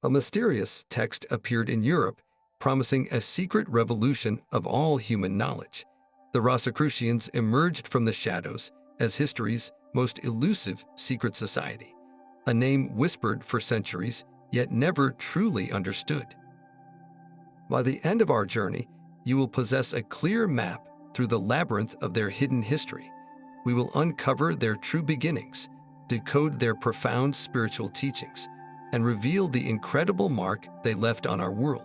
A mysterious text appeared in Europe, promising a secret revolution of all human knowledge. The Rosicrucians emerged from the shadows as history's most elusive secret society, a name whispered for centuries, yet never truly understood. By the end of our journey, you will possess a clear map through the labyrinth of their hidden history. We will uncover their true beginnings, decode their profound spiritual teachings, and reveal the incredible mark they left on our world.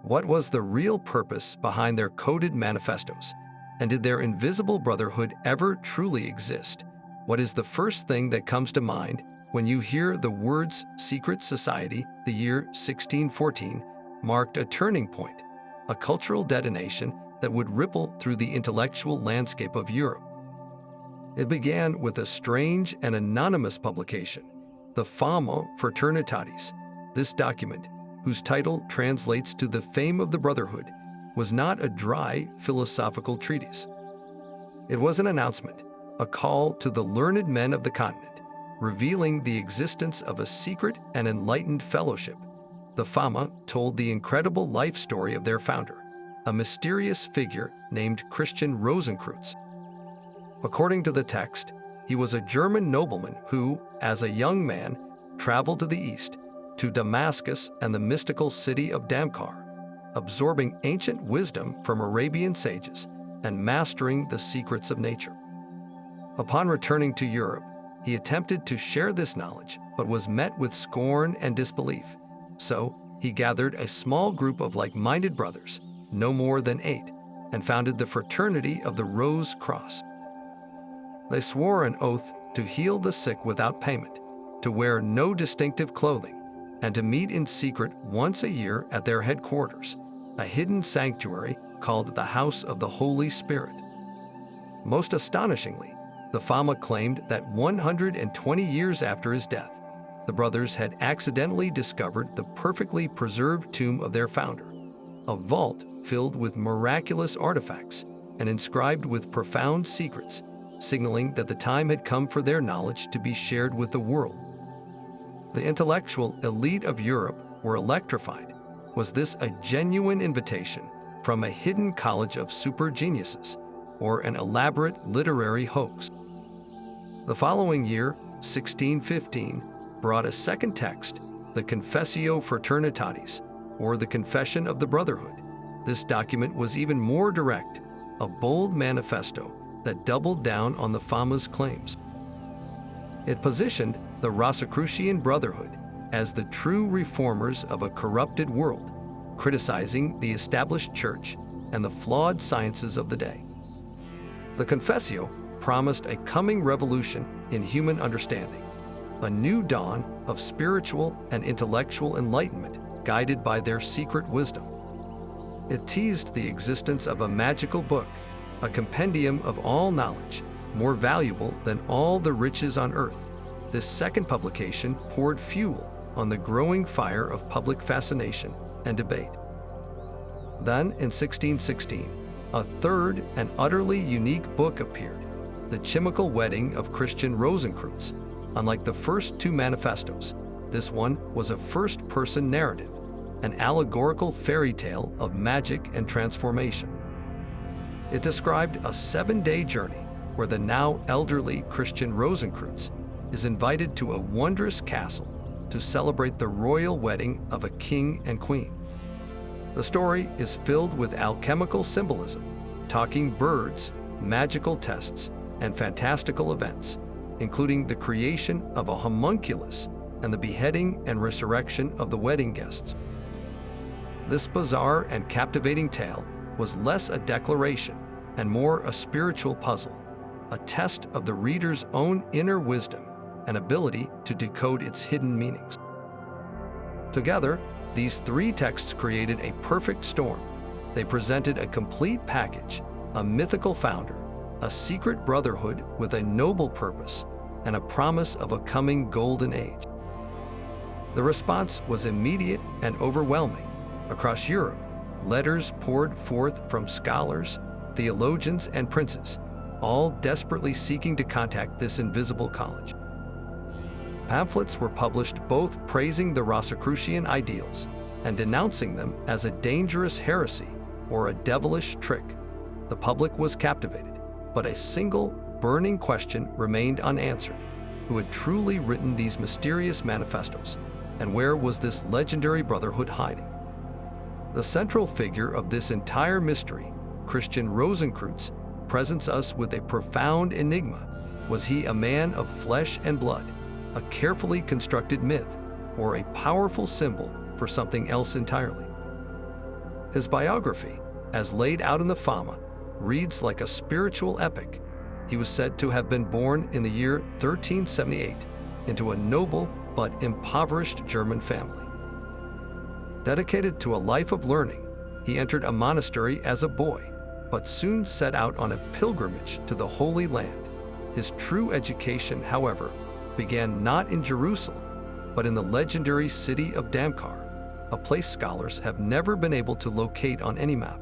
What was the real purpose behind their coded manifestos? And did their invisible brotherhood ever truly exist? What is the first thing that comes to mind when you hear the words secret society? The year 1614 marked a turning point, a cultural detonation that would ripple through the intellectual landscape of Europe. It began with a strange and anonymous publication, the Fama Fraternitatis. This document, whose title translates to the fame of the brotherhood, was not a dry philosophical treatise. It was an announcement, a call to the learned men of the continent, revealing the existence of a secret and enlightened fellowship. The Fama told the incredible life story of their founder, a mysterious figure named Christian Rosenkreutz. According to the text, he was a German nobleman who, as a young man, traveled to the east, to Damascus and the mystical city of Damcar, absorbing ancient wisdom from Arabian sages and mastering the secrets of nature. Upon returning to Europe, he attempted to share this knowledge, but was met with scorn and disbelief. So, he gathered a small group of like-minded brothers, no more than 8, and founded the Fraternity of the Rose Cross. They swore an oath to heal the sick without payment, to wear no distinctive clothing, and to meet in secret once a year at their headquarters, a hidden sanctuary called the House of the Holy Spirit. Most astonishingly, the Fama claimed that 120 years after his death, the brothers had accidentally discovered the perfectly preserved tomb of their founder, a vault filled with miraculous artifacts and inscribed with profound secrets, signaling that the time had come for their knowledge to be shared with the world. The intellectual elite of Europe were electrified. Was this a genuine invitation from a hidden college of super geniuses, or an elaborate literary hoax? The following year, 1615, brought a second text, the Confessio Fraternitatis, or the Confession of the Brotherhood. This document was even more direct, a bold manifesto that doubled down on the Fama's claims. It positioned the Rosicrucian Brotherhood as the true reformers of a corrupted world, criticizing the established church and the flawed sciences of the day. The Confessio promised a coming revolution in human understanding, a new dawn of spiritual and intellectual enlightenment guided by their secret wisdom. It teased the existence of a magical book, a compendium of all knowledge, more valuable than all the riches on earth. This second publication poured fuel on the growing fire of public fascination and debate. Then, in 1616, a third and utterly unique book appeared, The Chemical Wedding of Christian Rosenkreutz. Unlike the first two manifestos, this one was a first-person narrative, an allegorical fairy tale of magic and transformation. It described a 7-day journey where the now elderly Christian Rosenkreutz is invited to a wondrous castle to celebrate the royal wedding of a king and queen. The story is filled with alchemical symbolism, talking birds, magical tests, and fantastical events, including the creation of a homunculus and the beheading and resurrection of the wedding guests. This bizarre and captivating tale was less a declaration and more a spiritual puzzle, a test of the reader's own inner wisdom and ability to decode its hidden meanings. Together, these three texts created a perfect storm. They presented a complete package, a mythical founder, a secret brotherhood with a noble purpose, and a promise of a coming golden age. The response was immediate and overwhelming. Across Europe, letters poured forth from scholars, theologians, and princes, all desperately seeking to contact this invisible college. Pamphlets were published both praising the Rosicrucian ideals and denouncing them as a dangerous heresy or a devilish trick. The public was captivated, but a single burning question remained unanswered: who had truly written these mysterious manifestos, and where was this legendary brotherhood hiding? The central figure of this entire mystery, Christian Rosenkreutz, presents us with a profound enigma. Was he a man of flesh and blood, a carefully constructed myth, or a powerful symbol for something else entirely? His biography, as laid out in the Fama, reads like a spiritual epic. He was said to have been born in the year 1378 into a noble but impoverished German family. Dedicated to a life of learning, he entered a monastery as a boy, but soon set out on a pilgrimage to the Holy Land. His true education, however, began not in Jerusalem, but in the legendary city of Damkar, a place scholars have never been able to locate on any map.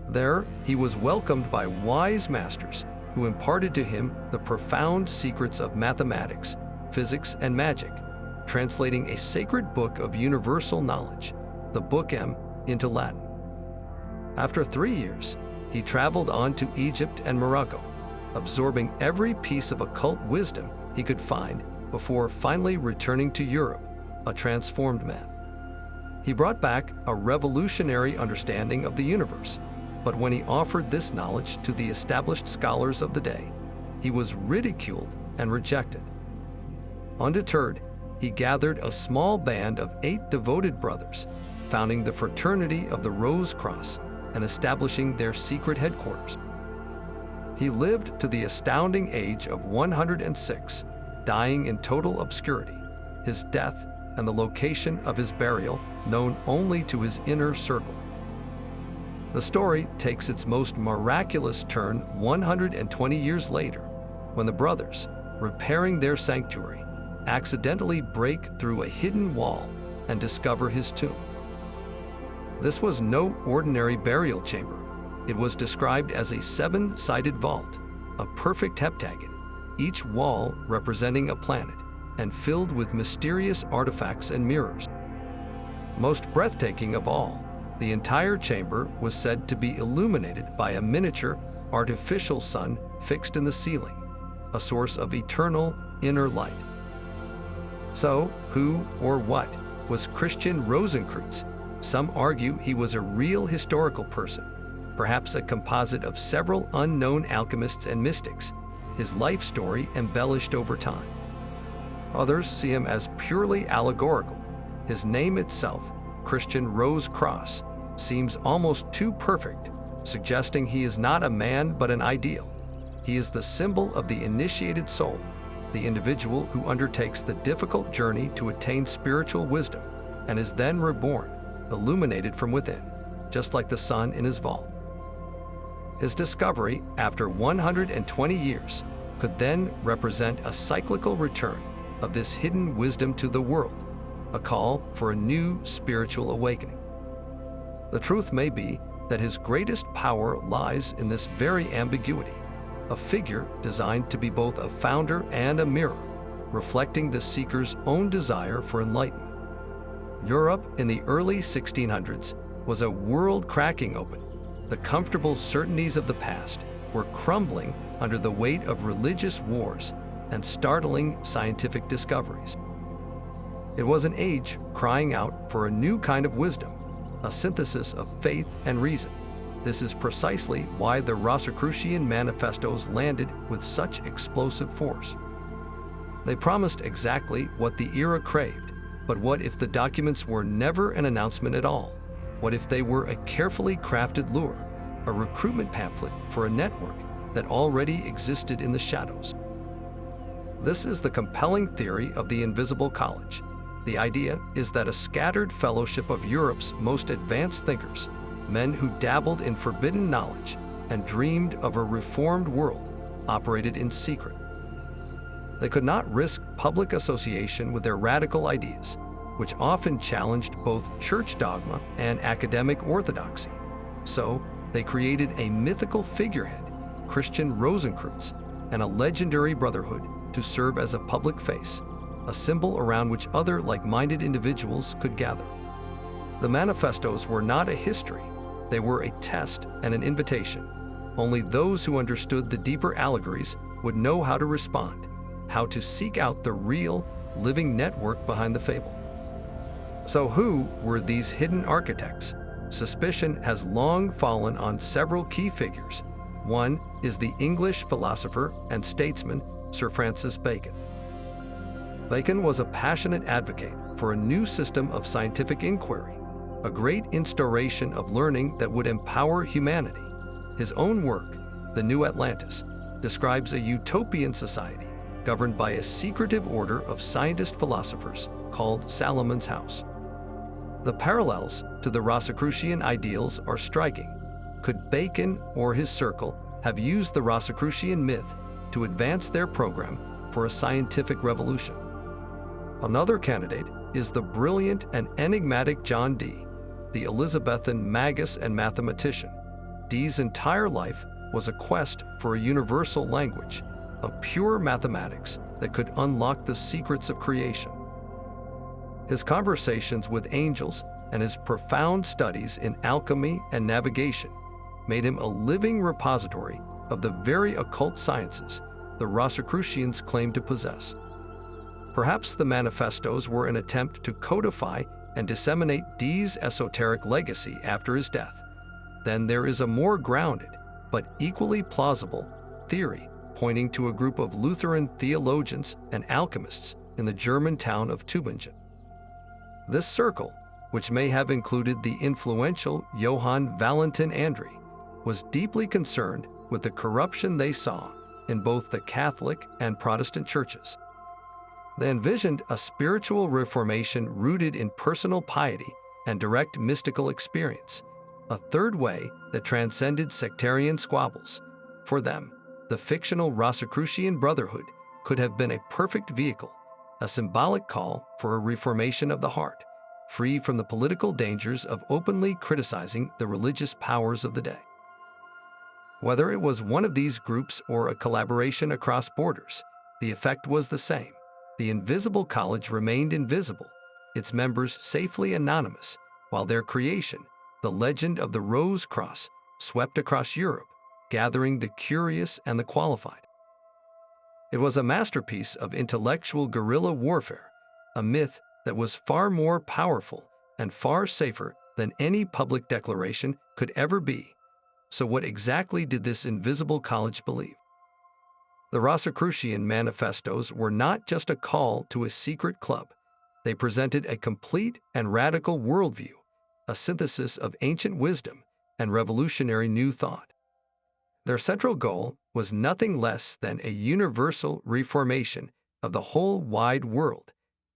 There, he was welcomed by wise masters who imparted to him the profound secrets of mathematics, physics, and magic, translating a sacred book of universal knowledge, the Book M, into Latin. After 3 years, he traveled on to Egypt and Morocco, absorbing every piece of occult wisdom he could find before finally returning to Europe, a transformed man. He brought back a revolutionary understanding of the universe, but when he offered this knowledge to the established scholars of the day, he was ridiculed and rejected. Undeterred, he gathered a small band of 8 devoted brothers, founding the Fraternity of the Rose Cross and establishing their secret headquarters. He lived to the astounding age of 106, dying in total obscurity, his death and the location of his burial known only to his inner circle. The story takes its most miraculous turn 120 years later, when the brothers, repairing their sanctuary, accidentally break through a hidden wall and discover his tomb. This was no ordinary burial chamber. It was described as a 7-sided vault, a perfect heptagon, each wall representing a planet, and filled with mysterious artifacts and mirrors. Most breathtaking of all, the entire chamber was said to be illuminated by a miniature, artificial sun fixed in the ceiling, a source of eternal inner light. So, who or what was Christian Rosenkreutz? Some argue he was a real historical person, perhaps a composite of several unknown alchemists and mystics, his life story embellished over time. Others see him as purely allegorical. His name itself, Christian Rosenkreutz, seems almost too perfect, suggesting he is not a man but an ideal. He is the symbol of the initiated soul, the individual who undertakes the difficult journey to attain spiritual wisdom and is then reborn, illuminated from within, just like the sun in his vault. His discovery, after 120 years, could then represent a cyclical return of this hidden wisdom to the world, a call for a new spiritual awakening. The truth may be that his greatest power lies in this very ambiguity, a figure designed to be both a founder and a mirror, reflecting the seeker's own desire for enlightenment. Europe in the early 1600s was a world cracking open. The comfortable certainties of the past were crumbling under the weight of religious wars and startling scientific discoveries. It was an age crying out for a new kind of wisdom, a synthesis of faith and reason. This is precisely why the Rosicrucian manifestos landed with such explosive force. They promised exactly what the era craved, but what if the documents were never an announcement at all? What if they were a carefully crafted lure, a recruitment pamphlet for a network that already existed in the shadows? This is the compelling theory of the Invisible College. The idea is that a scattered fellowship of Europe's most advanced thinkers, men who dabbled in forbidden knowledge and dreamed of a reformed world, operated in secret. They could not risk public association with their radical ideas, which often challenged both church dogma and academic orthodoxy. So, they created a mythical figurehead, Christian Rosenkreutz, and a legendary brotherhood to serve as a public face, a symbol around which other like-minded individuals could gather. The manifestos were not a history, they were a test and an invitation. Only those who understood the deeper allegories would know how to respond, how to seek out the real, living network behind the fable. So who were these hidden architects? Suspicion has long fallen on several key figures. One is the English philosopher and statesman Sir Francis Bacon. Bacon was a passionate advocate for a new system of scientific inquiry, a great instauration of learning that would empower humanity. His own work, The New Atlantis, describes a utopian society governed by a secretive order of scientist philosophers called Salomon's House. The parallels to the Rosicrucian ideals are striking. Could Bacon or his circle have used the Rosicrucian myth to advance their program for a scientific revolution? Another candidate is the brilliant and enigmatic John Dee, the Elizabethan magus and mathematician. Dee's entire life was a quest for a universal language, a pure mathematics that could unlock the secrets of creation. His conversations with angels and his profound studies in alchemy and navigation made him a living repository of the very occult sciences the Rosicrucians claimed to possess. Perhaps the manifestos were an attempt to codify and disseminate Dee's esoteric legacy after his death. Then there is a more grounded, but equally plausible, theory pointing to a group of Lutheran theologians and alchemists in the German town of Tübingen. This circle, which may have included the influential Johann Valentin André, was deeply concerned with the corruption they saw in both the Catholic and Protestant churches. They envisioned a spiritual reformation rooted in personal piety and direct mystical experience, a third way that transcended sectarian squabbles. For them, the fictional Rosicrucian brotherhood could have been a perfect vehicle, a symbolic call for a reformation of the heart, free from the political dangers of openly criticizing the religious powers of the day. Whether it was one of these groups or a collaboration across borders, the effect was the same. The invisible college remained invisible, its members safely anonymous, while their creation, the legend of the Rose Cross, swept across Europe, gathering the curious and the qualified. It was a masterpiece of intellectual guerrilla warfare, a myth that was far more powerful and far safer than any public declaration could ever be. So what exactly did this invisible college believe? The Rosicrucian manifestos were not just a call to a secret club. They presented a complete and radical worldview, a synthesis of ancient wisdom and revolutionary new thought. Their central goal was nothing less than a universal reformation of the whole wide world.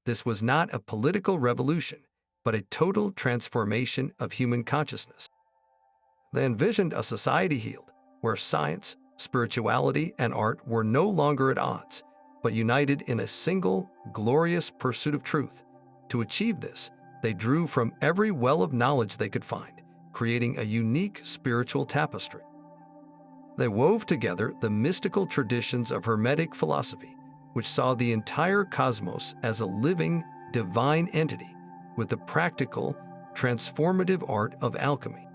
This was not a political revolution, but a total transformation of human consciousness. They envisioned a society healed, where science, spirituality, and art were no longer at odds, but united in a single, glorious pursuit of truth. To achieve this, they drew from every well of knowledge they could find, creating a unique spiritual tapestry. They wove together the mystical traditions of Hermetic philosophy, which saw the entire cosmos as a living, divine entity, with the practical, transformative art of alchemy.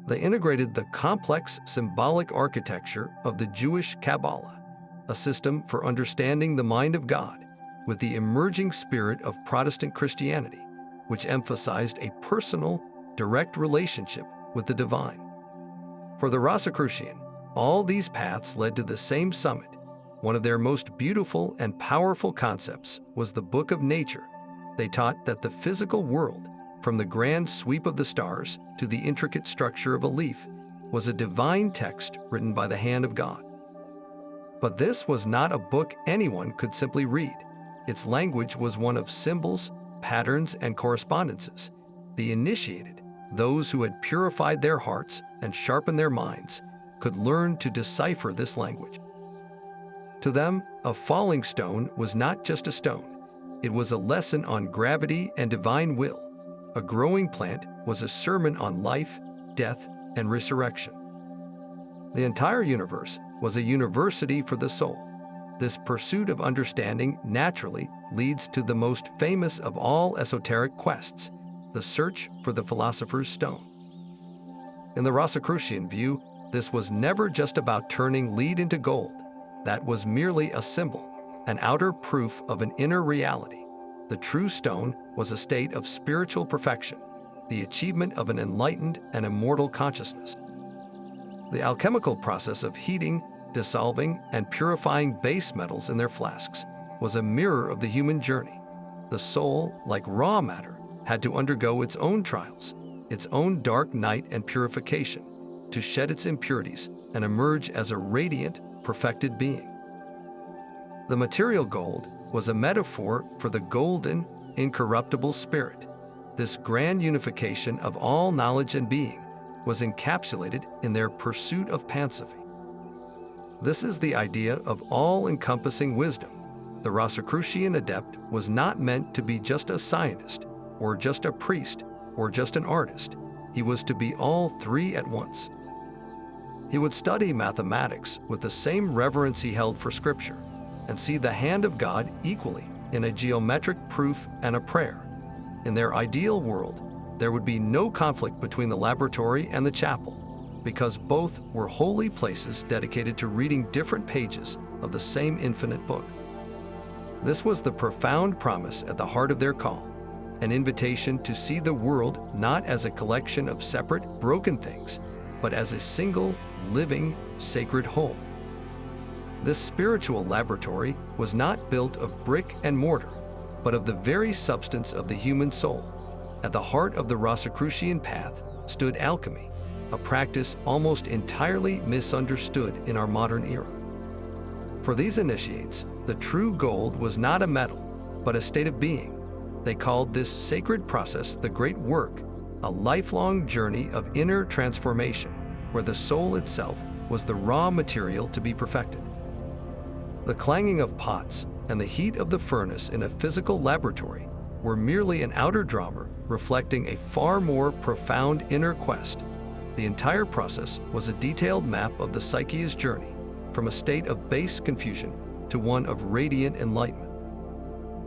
They integrated the complex symbolic architecture of the Jewish Kabbalah, a system for understanding the mind of God, with the emerging spirit of Protestant Christianity, which emphasized a personal, direct relationship with the divine. For the Rosicrucian, all these paths led to the same summit. One of their most beautiful and powerful concepts was the Book of Nature. They taught that the physical world, from the grand sweep of the stars to the intricate structure of a leaf, was a divine text written by the hand of God. But this was not a book anyone could simply read. Its language was one of symbols, patterns, and correspondences. The initiated, those who had purified their hearts and sharpened their minds, could learn to decipher this language. To them, a falling stone was not just a stone. It was a lesson on gravity and divine will. A growing plant was a sermon on life, death, and resurrection. The entire universe was a university for the soul. This pursuit of understanding naturally leads to the most famous of all esoteric quests, the search for the philosopher's stone. In the Rosicrucian view, this was never just about turning lead into gold. That was merely a symbol, an outer proof of an inner reality. The true stone was a state of spiritual perfection, the achievement of an enlightened and immortal consciousness. The alchemical process of heating, dissolving, and purifying base metals in their flasks was a mirror of the human journey. The soul, like raw matter, had to undergo its own trials, its own dark night and purification, to shed its impurities and emerge as a radiant, perfected being. The material gold was a metaphor for the golden, incorruptible spirit. This grand unification of all knowledge and being was encapsulated in their pursuit of Pansophy. This is the idea of all-encompassing wisdom. The Rosicrucian adept was not meant to be just a scientist, or just a priest, or just an artist. He was to be all three at once. He would study mathematics with the same reverence he held for Scripture, and see the hand of God equally in a geometric proof and a prayer. In their ideal world, there would be no conflict between the laboratory and the chapel, because both were holy places dedicated to reading different pages of the same infinite book. This was the profound promise at the heart of their call, an invitation to see the world not as a collection of separate, broken things, but as a single, living, sacred whole. This spiritual laboratory was not built of brick and mortar, but of the very substance of the human soul. At the heart of the Rosicrucian path stood alchemy, a practice almost entirely misunderstood in our modern era. For these initiates, the true gold was not a metal, but a state of being. They called this sacred process the great work, a lifelong journey of inner transformation, where the soul itself was the raw material to be perfected. The clanging of pots and the heat of the furnace in a physical laboratory were merely an outer drama reflecting a far more profound inner quest. The entire process was a detailed map of the psyche's journey, from a state of base confusion to one of radiant enlightenment.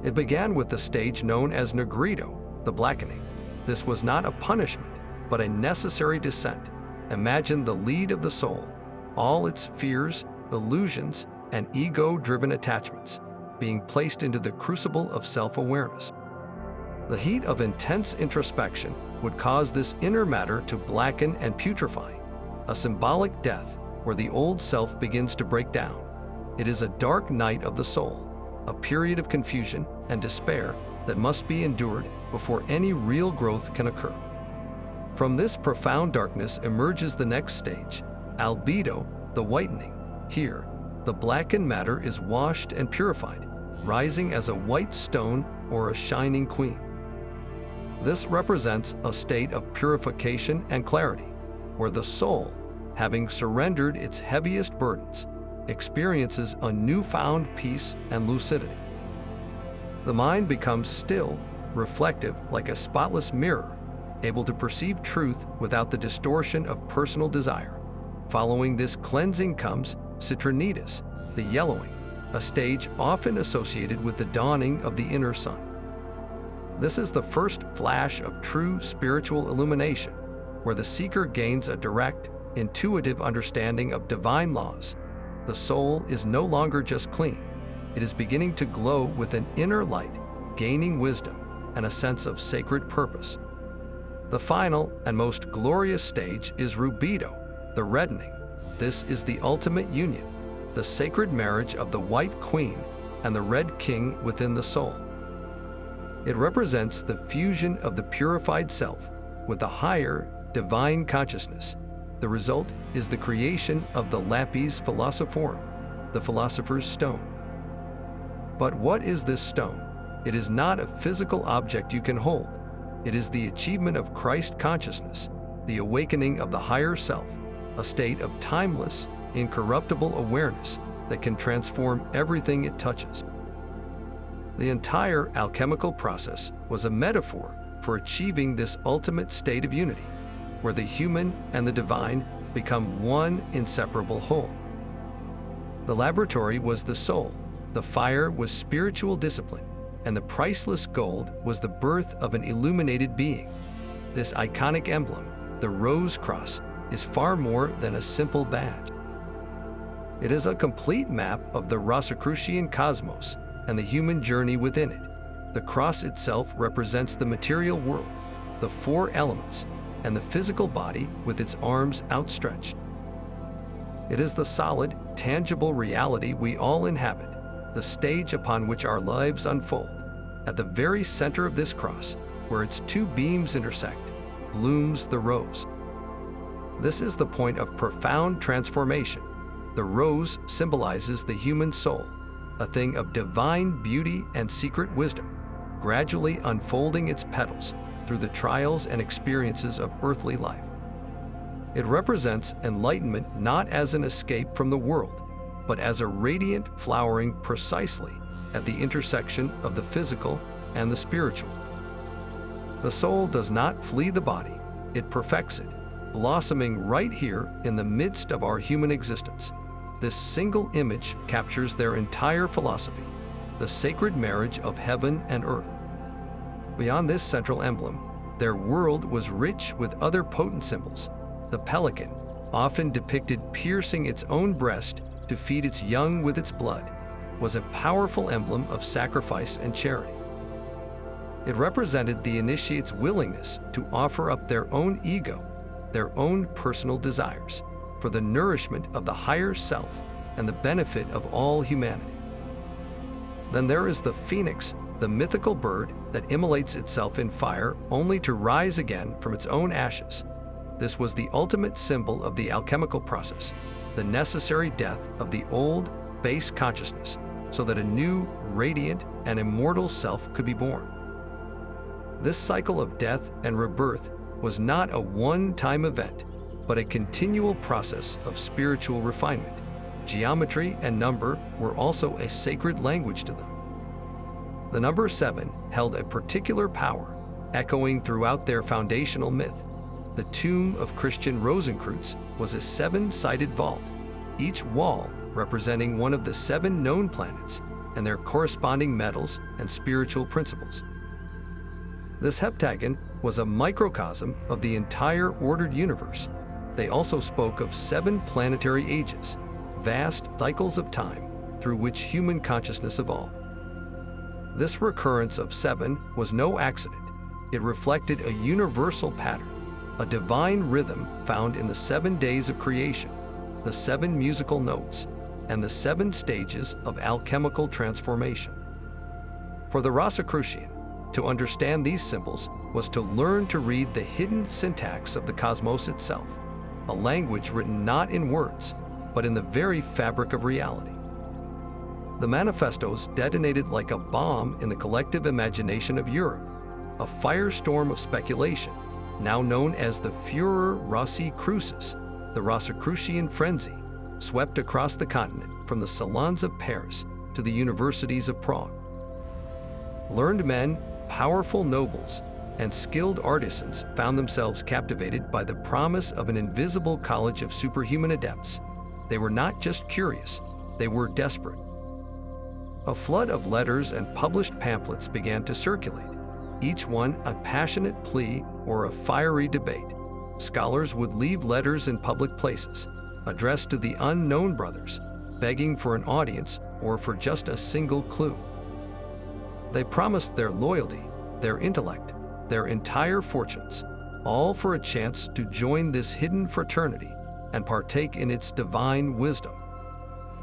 It began with the stage known as Negrito, the blackening. This was not a punishment, but a necessary descent. Imagine the lead of the soul, all its fears, illusions, and ego-driven attachments, being placed into the crucible of self-awareness. The heat of intense introspection would cause this inner matter to blacken and putrefy, a symbolic death where the old self begins to break down. It is a dark night of the soul, a period of confusion and despair that must be endured before any real growth can occur. From this profound darkness emerges the next stage, albedo, the whitening. Here, the blackened matter is washed and purified, rising as a white stone or a shining queen. This represents a state of purification and clarity, where the soul, having surrendered its heaviest burdens, experiences a newfound peace and lucidity. The mind becomes still, reflective like a spotless mirror, able to perceive truth without the distortion of personal desire. Following this cleansing comes citronitis, the yellowing, a stage often associated with the dawning of the inner sun. This is the first flash of true spiritual illumination, where the seeker gains a direct, intuitive understanding of divine laws. The soul is no longer just clean. It is beginning to glow with an inner light, gaining wisdom and a sense of sacred purpose. The final and most glorious stage is rubedo, the reddening. This is the ultimate union, the sacred marriage of the white queen and the red king within the soul. It represents the fusion of the purified self with the higher, divine consciousness. The result is the creation of the lapis philosophorum, the philosopher's stone. But what is this stone? It is not a physical object you can hold. It is the achievement of Christ consciousness, the awakening of the higher self, a state of timeless, incorruptible awareness that can transform everything it touches. The entire alchemical process was a metaphor for achieving this ultimate state of unity, where the human and the divine become one inseparable whole. The laboratory was the soul, The fire was spiritual discipline, and the priceless gold was the birth of an illuminated being. This iconic emblem, the Rose Cross, is far more than a simple badge. It is a complete map of the Rosicrucian cosmos and the human journey within it. The cross itself represents the material world, the four elements, and the physical body with its arms outstretched. It is the solid, tangible reality we all inhabit, the stage upon which our lives unfold. At the very center of this cross, where its two beams intersect, blooms the rose. This is the point of profound transformation. The rose symbolizes the human soul, a thing of divine beauty and secret wisdom, gradually unfolding its petals through the trials and experiences of earthly life. It represents enlightenment not as an escape from the world, but as a radiant flowering precisely at the intersection of the physical and the spiritual. The soul does not flee the body, it perfects it, blossoming right here in the midst of our human existence. This single image captures their entire philosophy, the sacred marriage of heaven and earth. Beyond this central emblem, their world was rich with other potent symbols. The pelican, often depicted piercing its own breast to feed its young with its blood, was a powerful emblem of sacrifice and charity. It represented the initiate's willingness to offer up their own ego, their own personal desires, for the nourishment of the higher self and the benefit of all humanity. Then there is the phoenix, the mythical bird that immolates itself in fire only to rise again from its own ashes. This was the ultimate symbol of the alchemical process, the necessary death of the old, base consciousness, so that a new, radiant, and immortal self could be born. This cycle of death and rebirth was not a one-time event, but a continual process of spiritual refinement. Geometry and number were also a sacred language to them. The number 7 held a particular power, echoing throughout their foundational myth. The tomb of Christian Rosenkreutz was a 7-sided vault, each wall representing one of the 7 known planets and their corresponding metals and spiritual principles. This heptagon was a microcosm of the entire ordered universe. They also spoke of 7 planetary ages, vast cycles of time through which human consciousness evolved. This recurrence of 7 was no accident. It reflected a universal pattern, a divine rhythm found in the 7 days of creation, the 7 musical notes, and the 7 stages of alchemical transformation. For the Rosicrucian, to understand these symbols was to learn to read the hidden syntax of the cosmos itself, a language written not in words, but in the very fabric of reality. The manifestos detonated like a bomb in the collective imagination of Europe, a firestorm of speculation, now known as the Furor Rosicrucis, the Rosicrucian frenzy, swept across the continent from the salons of Paris to the universities of Prague. Learned men, powerful nobles, and skilled artisans found themselves captivated by the promise of an invisible college of superhuman adepts. They were not just curious, they were desperate. A flood of letters and published pamphlets began to circulate, each one a passionate plea or a fiery debate. Scholars would leave letters in public places, addressed to the unknown brothers, begging for an audience or for just a single clue. They promised their loyalty, their intellect, their entire fortunes, all for a chance to join this hidden fraternity and partake in its divine wisdom.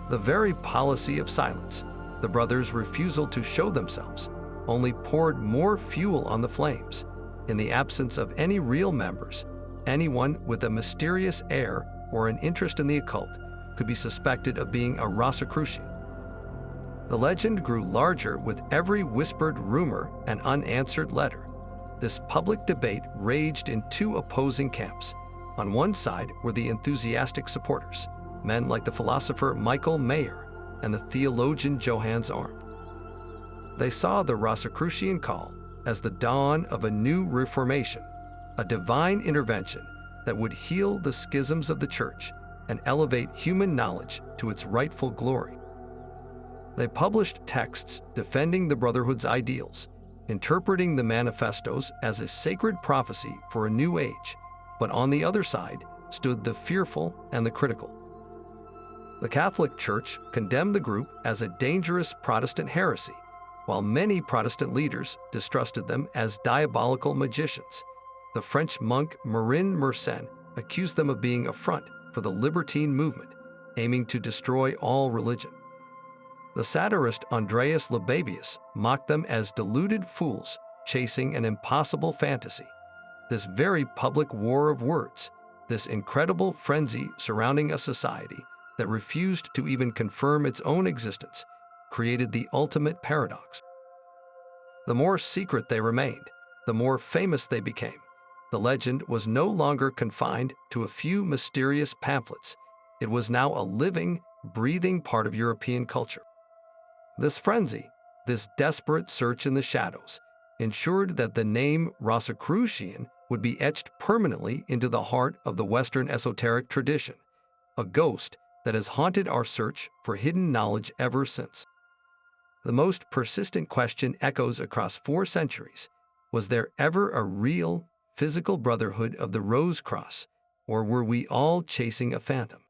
The very policy of silence, the brothers' refusal to show themselves, only poured more fuel on the flames. In the absence of any real members, anyone with a mysterious air or an interest in the occult could be suspected of being a Rosicrucian. The legend grew larger with every whispered rumor and unanswered letter. This public debate raged in 2 opposing camps. On one side were the enthusiastic supporters, men like the philosopher Michael Mayer and the theologian Johannes Arndt. They saw the Rosicrucian call as the dawn of a new reformation, a divine intervention that would heal the schisms of the church and elevate human knowledge to its rightful glory. They published texts defending the Brotherhood's ideals, interpreting the manifestos as a sacred prophecy for a new age, but on the other side stood the fearful and the critical. The Catholic Church condemned the group as a dangerous Protestant heresy, while many Protestant leaders distrusted them as diabolical magicians. The French monk Marin Mersenne accused them of being a front for the libertine movement, aiming to destroy all religion. The satirist Andreas Libavius mocked them as deluded fools chasing an impossible fantasy. This very public war of words, this incredible frenzy surrounding a society that refused to even confirm its own existence, created the ultimate paradox. The more secret they remained, the more famous they became. The legend was no longer confined to a few mysterious pamphlets. It was now a living, breathing part of European culture. This frenzy, this desperate search in the shadows, ensured that the name Rosicrucian would be etched permanently into the heart of the Western esoteric tradition, a ghost that has haunted our search for hidden knowledge ever since. The most persistent question echoes across 4 centuries. Was there ever a real, physical brotherhood of the Rose Cross, or were we all chasing a phantom?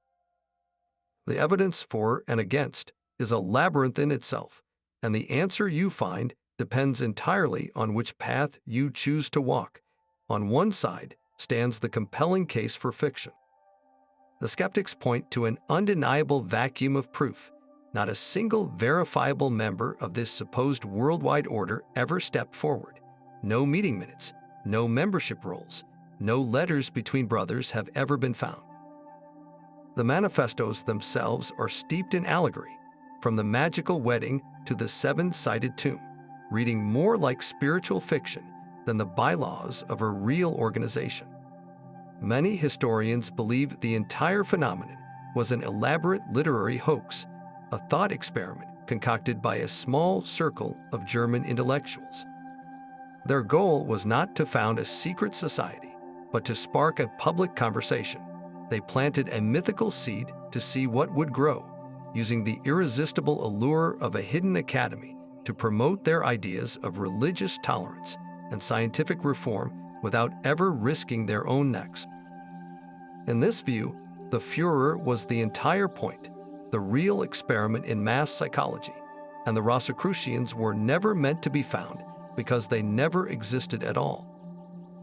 The evidence for and against is a labyrinth in itself, and the answer you find depends entirely on which path you choose to walk. On one side stands the compelling case for fiction. The skeptics point to an undeniable vacuum of proof. Not a single verifiable member of this supposed worldwide order ever stepped forward. No meeting minutes, no membership rolls, no letters between brothers have ever been found. The manifestos themselves are steeped in allegory, from the magical wedding to the 7-sided tomb, reading more like spiritual fiction than the bylaws of a real organization. Many historians believe the entire phenomenon was an elaborate literary hoax, a thought experiment concocted by a small circle of German intellectuals. Their goal was not to found a secret society, but to spark a public conversation. They planted a mythical seed to see what would grow, using the irresistible allure of a hidden academy to promote their ideas of religious tolerance and scientific reform without ever risking their own necks. In this view, the Führer was the entire point, the real experiment in mass psychology, and the Rosicrucians were never meant to be found because they never existed at all.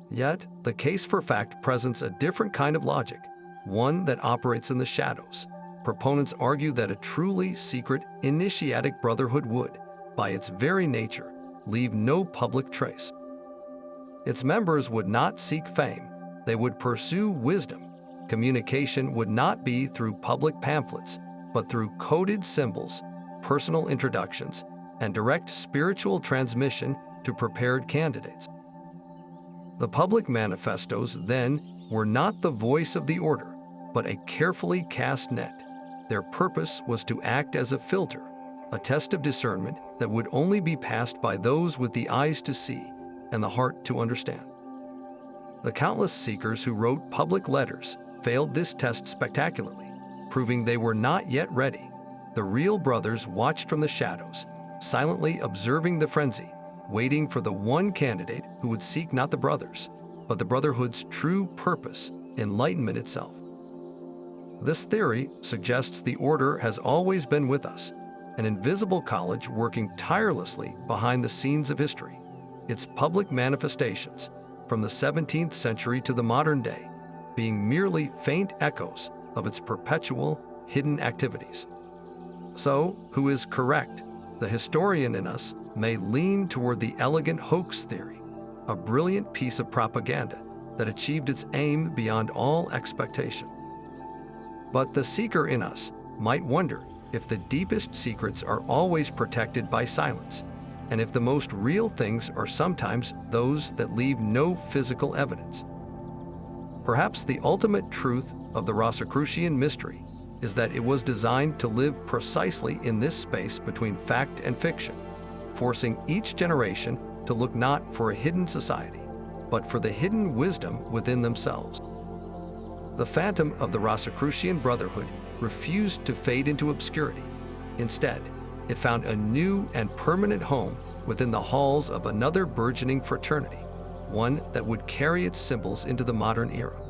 Yet, the case for fact presents a different kind of logic, one that operates in the shadows. Proponents argue that a truly secret initiatic brotherhood would, by its very nature, leave no public trace. Its members would not seek fame, they would pursue wisdom. Communication would not be through public pamphlets, but through coded symbols, personal introductions, and direct spiritual transmission to prepared candidates. The public manifestos, then, were not the voice of the order, but a carefully cast net. Their purpose was to act as a filter, a test of discernment that would only be passed by those with the eyes to see and the heart to understand. The countless seekers who wrote public letters failed this test spectacularly, proving they were not yet ready. The real brothers watched from the shadows, silently observing the frenzy, waiting for the one candidate who would seek not the brothers, but the brotherhood's true purpose, enlightenment itself. This theory suggests the order has always been with us, an invisible college working tirelessly behind the scenes of history. Its public manifestations, from the 17th century to the modern day, being merely faint echoes of its perpetual, hidden activities. So, who is correct? The historian in us may lean toward the elegant hoax theory, a brilliant piece of propaganda that achieved its aim beyond all expectation. But the seeker in us might wonder if the deepest secrets are always protected by silence, and if the most real things are sometimes those that leave no physical evidence. Perhaps the ultimate truth of the Rosicrucian mystery is that it was designed to live precisely in this space between fact and fiction, forcing each generation to look not for a hidden society, but for the hidden wisdom within themselves. The phantom of the Rosicrucian Brotherhood refused to fade into obscurity. Instead, it found a new and permanent home within the halls of another burgeoning fraternity, one that would carry its symbols into the modern era.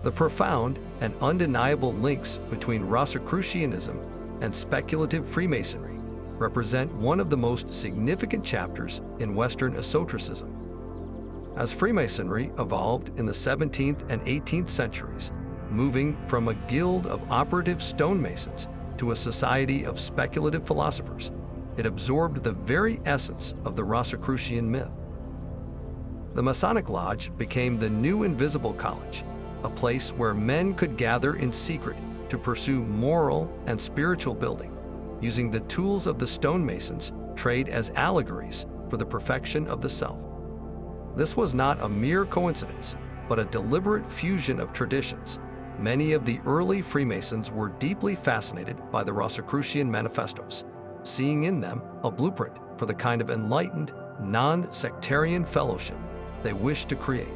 The profound and undeniable links between Rosicrucianism and speculative Freemasonry represent one of the most significant chapters in Western esotericism. As Freemasonry evolved in the 17th and 18th centuries, moving from a guild of operative stonemasons to a society of speculative philosophers, it absorbed the very essence of the Rosicrucian myth. The Masonic Lodge became the new invisible college, a place where men could gather in secret to pursue moral and spiritual building, using the tools of the stonemasons trade as allegories for the perfection of the self. This was not a mere coincidence, but a deliberate fusion of traditions. Many of the early Freemasons were deeply fascinated by the Rosicrucian manifestos, seeing in them a blueprint for the kind of enlightened, non-sectarian fellowship they wished to create.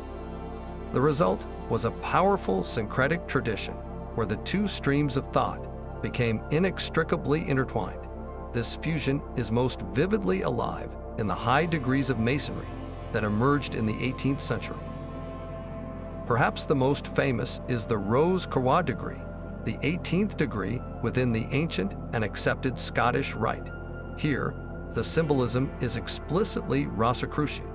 The result was a powerful syncretic tradition where the two streams of thought became inextricably intertwined. This fusion is most vividly alive in the high degrees of Masonry that emerged in the 18th century. Perhaps the most famous is the Rosecroix degree, the 18th degree within the ancient and accepted Scottish Rite. Here, the symbolism is explicitly Rosicrucian.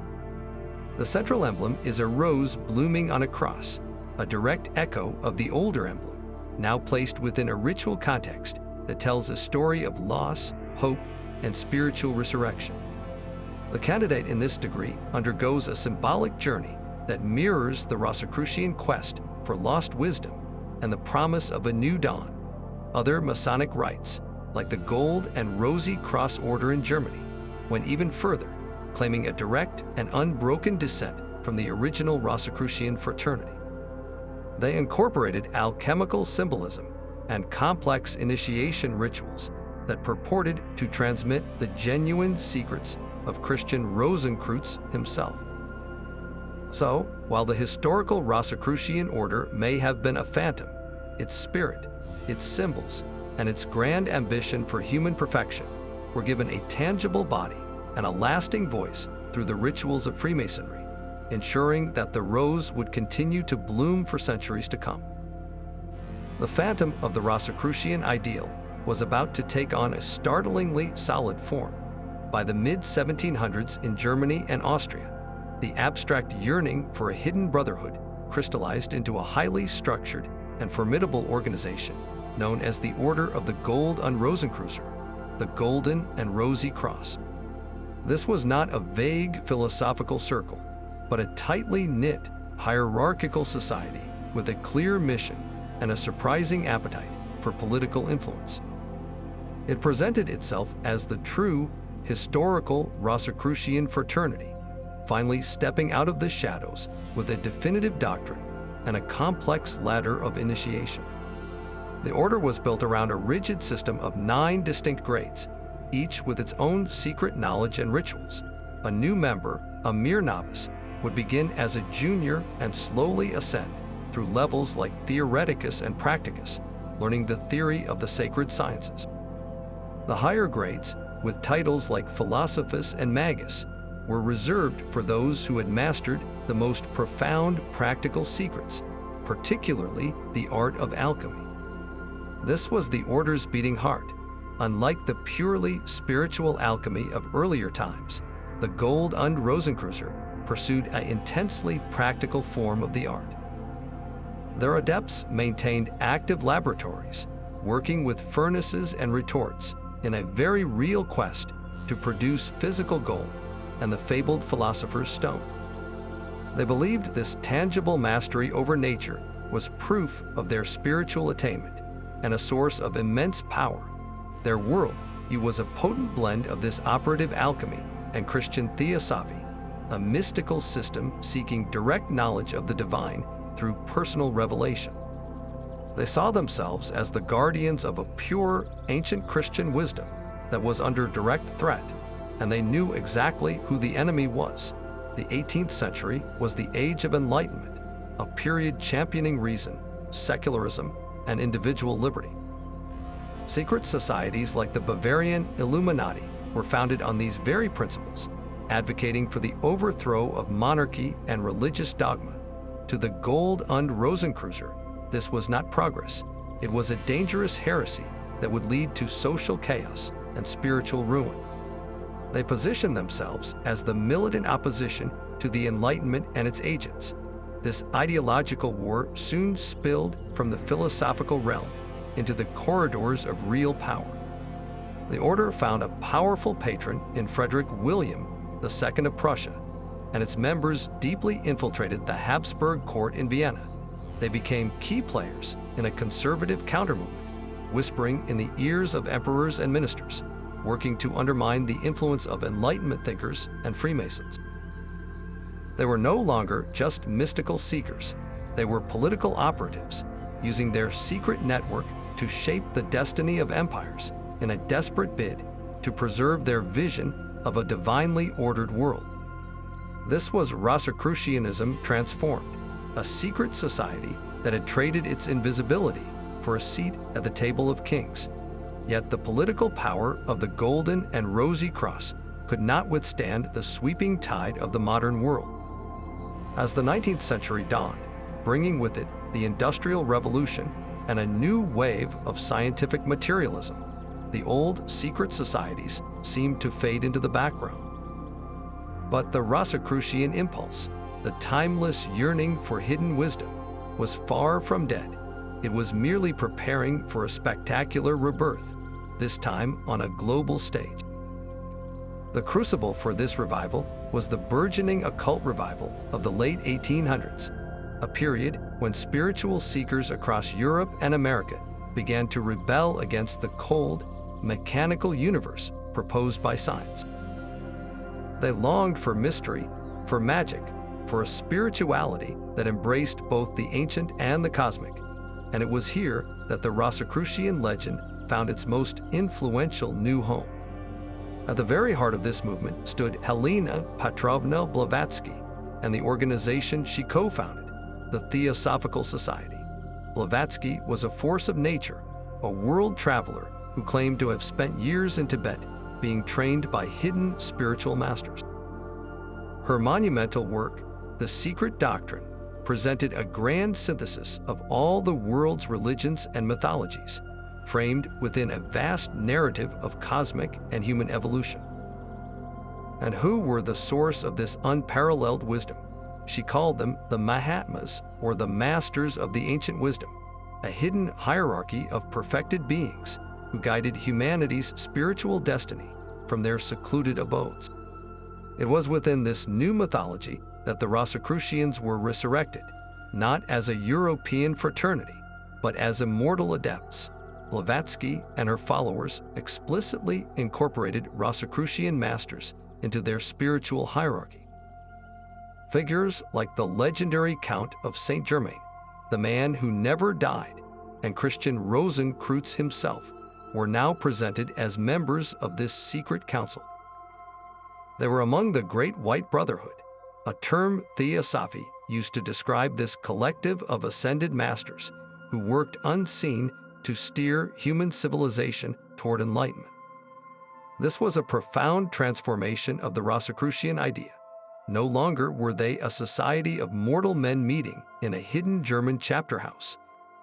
The central emblem is a rose blooming on a cross, a direct echo of the older emblem, now placed within a ritual context that tells a story of loss, hope, and spiritual resurrection. The candidate in this degree undergoes a symbolic journey that mirrors the Rosicrucian quest for lost wisdom and the promise of a new dawn. Other Masonic rites, like the Gold and Rosy Cross Order in Germany, went even further, claiming a direct and unbroken descent from the original Rosicrucian fraternity. They incorporated alchemical symbolism and complex initiation rituals that purported to transmit the genuine secrets of Christian Rosenkreutz himself. So, while the historical Rosicrucian order may have been a phantom, its spirit, its symbols, and its grand ambition for human perfection were given a tangible body and a lasting voice through the rituals of Freemasonry, ensuring that the rose would continue to bloom for centuries to come. The phantom of the Rosicrucian ideal was about to take on a startlingly solid form. By the mid-1700s in Germany and Austria, the abstract yearning for a hidden brotherhood crystallized into a highly structured and formidable organization known as the Order of the Gold und Rosenkreuz, the Golden and Rosy Cross. This was not a vague philosophical circle, but a tightly knit, hierarchical society with a clear mission and a surprising appetite for political influence. It presented itself as the true, historical Rosicrucian fraternity, finally stepping out of the shadows with a definitive doctrine and a complex ladder of initiation. The order was built around a rigid system of 9 distinct grades, each with its own secret knowledge and rituals. A new member, a mere novice, would begin as a junior and slowly ascend through levels like Theoreticus and Practicus, learning the theory of the sacred sciences. The higher grades, with titles like Philosophus and Magus, were reserved for those who had mastered the most profound practical secrets, particularly the art of alchemy. This was the order's beating heart. Unlike the purely spiritual alchemy of earlier times, the Gold und Rosenkreuz pursued an intensely practical form of the art. Their adepts maintained active laboratories, working with furnaces and retorts in a very real quest to produce physical gold and the fabled philosopher's stone. They believed this tangible mastery over nature was proof of their spiritual attainment and a source of immense power. Their worldview was a potent blend of this operative alchemy and Christian theosophy, a mystical system seeking direct knowledge of the divine through personal revelation. They saw themselves as the guardians of a pure, ancient Christian wisdom that was under direct threat, and they knew exactly who the enemy was. The 18th century was the age of enlightenment, a period championing reason, secularism, and individual liberty. Secret societies like the Bavarian Illuminati were founded on these very principles, advocating for the overthrow of monarchy and religious dogma. To the Gold und Rosenkreutzer, this was not progress. It was a dangerous heresy that would lead to social chaos and spiritual ruin. They positioned themselves as the militant opposition to the Enlightenment and its agents. This ideological war soon spilled from the philosophical realm into the corridors of real power. The order found a powerful patron in Frederick William II of Prussia, and its members deeply infiltrated the Habsburg court in Vienna. They became key players in a conservative counter-movement, whispering in the ears of emperors and ministers, working to undermine the influence of Enlightenment thinkers and Freemasons. They were no longer just mystical seekers. They were political operatives, using their secret network to shape the destiny of empires in a desperate bid to preserve their vision of a divinely ordered world. This was Rosicrucianism transformed, a secret society that had traded its invisibility for a seat at the table of kings. Yet the political power of the Golden and Rosy Cross could not withstand the sweeping tide of the modern world. As the 19th century dawned, bringing with it the Industrial Revolution and a new wave of scientific materialism, the old secret societies seemed to fade into the background. But the Rosicrucian impulse, the timeless yearning for hidden wisdom, was far from dead. It was merely preparing for a spectacular rebirth, this time on a global stage. The crucible for this revival was the burgeoning occult revival of the late 1800s, a period when spiritual seekers across Europe and America began to rebel against the cold, mechanical universe proposed by science. They longed for mystery, for magic, for a spirituality that embraced both the ancient and the cosmic. And it was here that the Rosicrucian legend found its most influential new home. At the very heart of this movement stood Helena Petrovna Blavatsky and the organization she co-founded, the Theosophical Society. Blavatsky was a force of nature, a world traveler who claimed to have spent years in Tibet being trained by hidden spiritual masters. Her monumental work, The Secret Doctrine, presented a grand synthesis of all the world's religions and mythologies, framed within a vast narrative of cosmic and human evolution. And who were the source of this unparalleled wisdom? She called them the Mahatmas, or the Masters of the Ancient Wisdom, a hidden hierarchy of perfected beings who guided humanity's spiritual destiny from their secluded abodes. It was within this new mythology that the Rosicrucians were resurrected, not as a European fraternity, but as immortal adepts. Blavatsky and her followers explicitly incorporated Rosicrucian masters into their spiritual hierarchy. Figures like the legendary Count of Saint Germain, the man who never died, and Christian Rosenkreutz himself were now presented as members of this secret council. They were among the Great White Brotherhood, a term Theosophy used to describe this collective of ascended masters who worked unseen to steer human civilization toward enlightenment. This was a profound transformation of the Rosicrucian idea. No longer were they a society of mortal men meeting in a hidden German chapter house.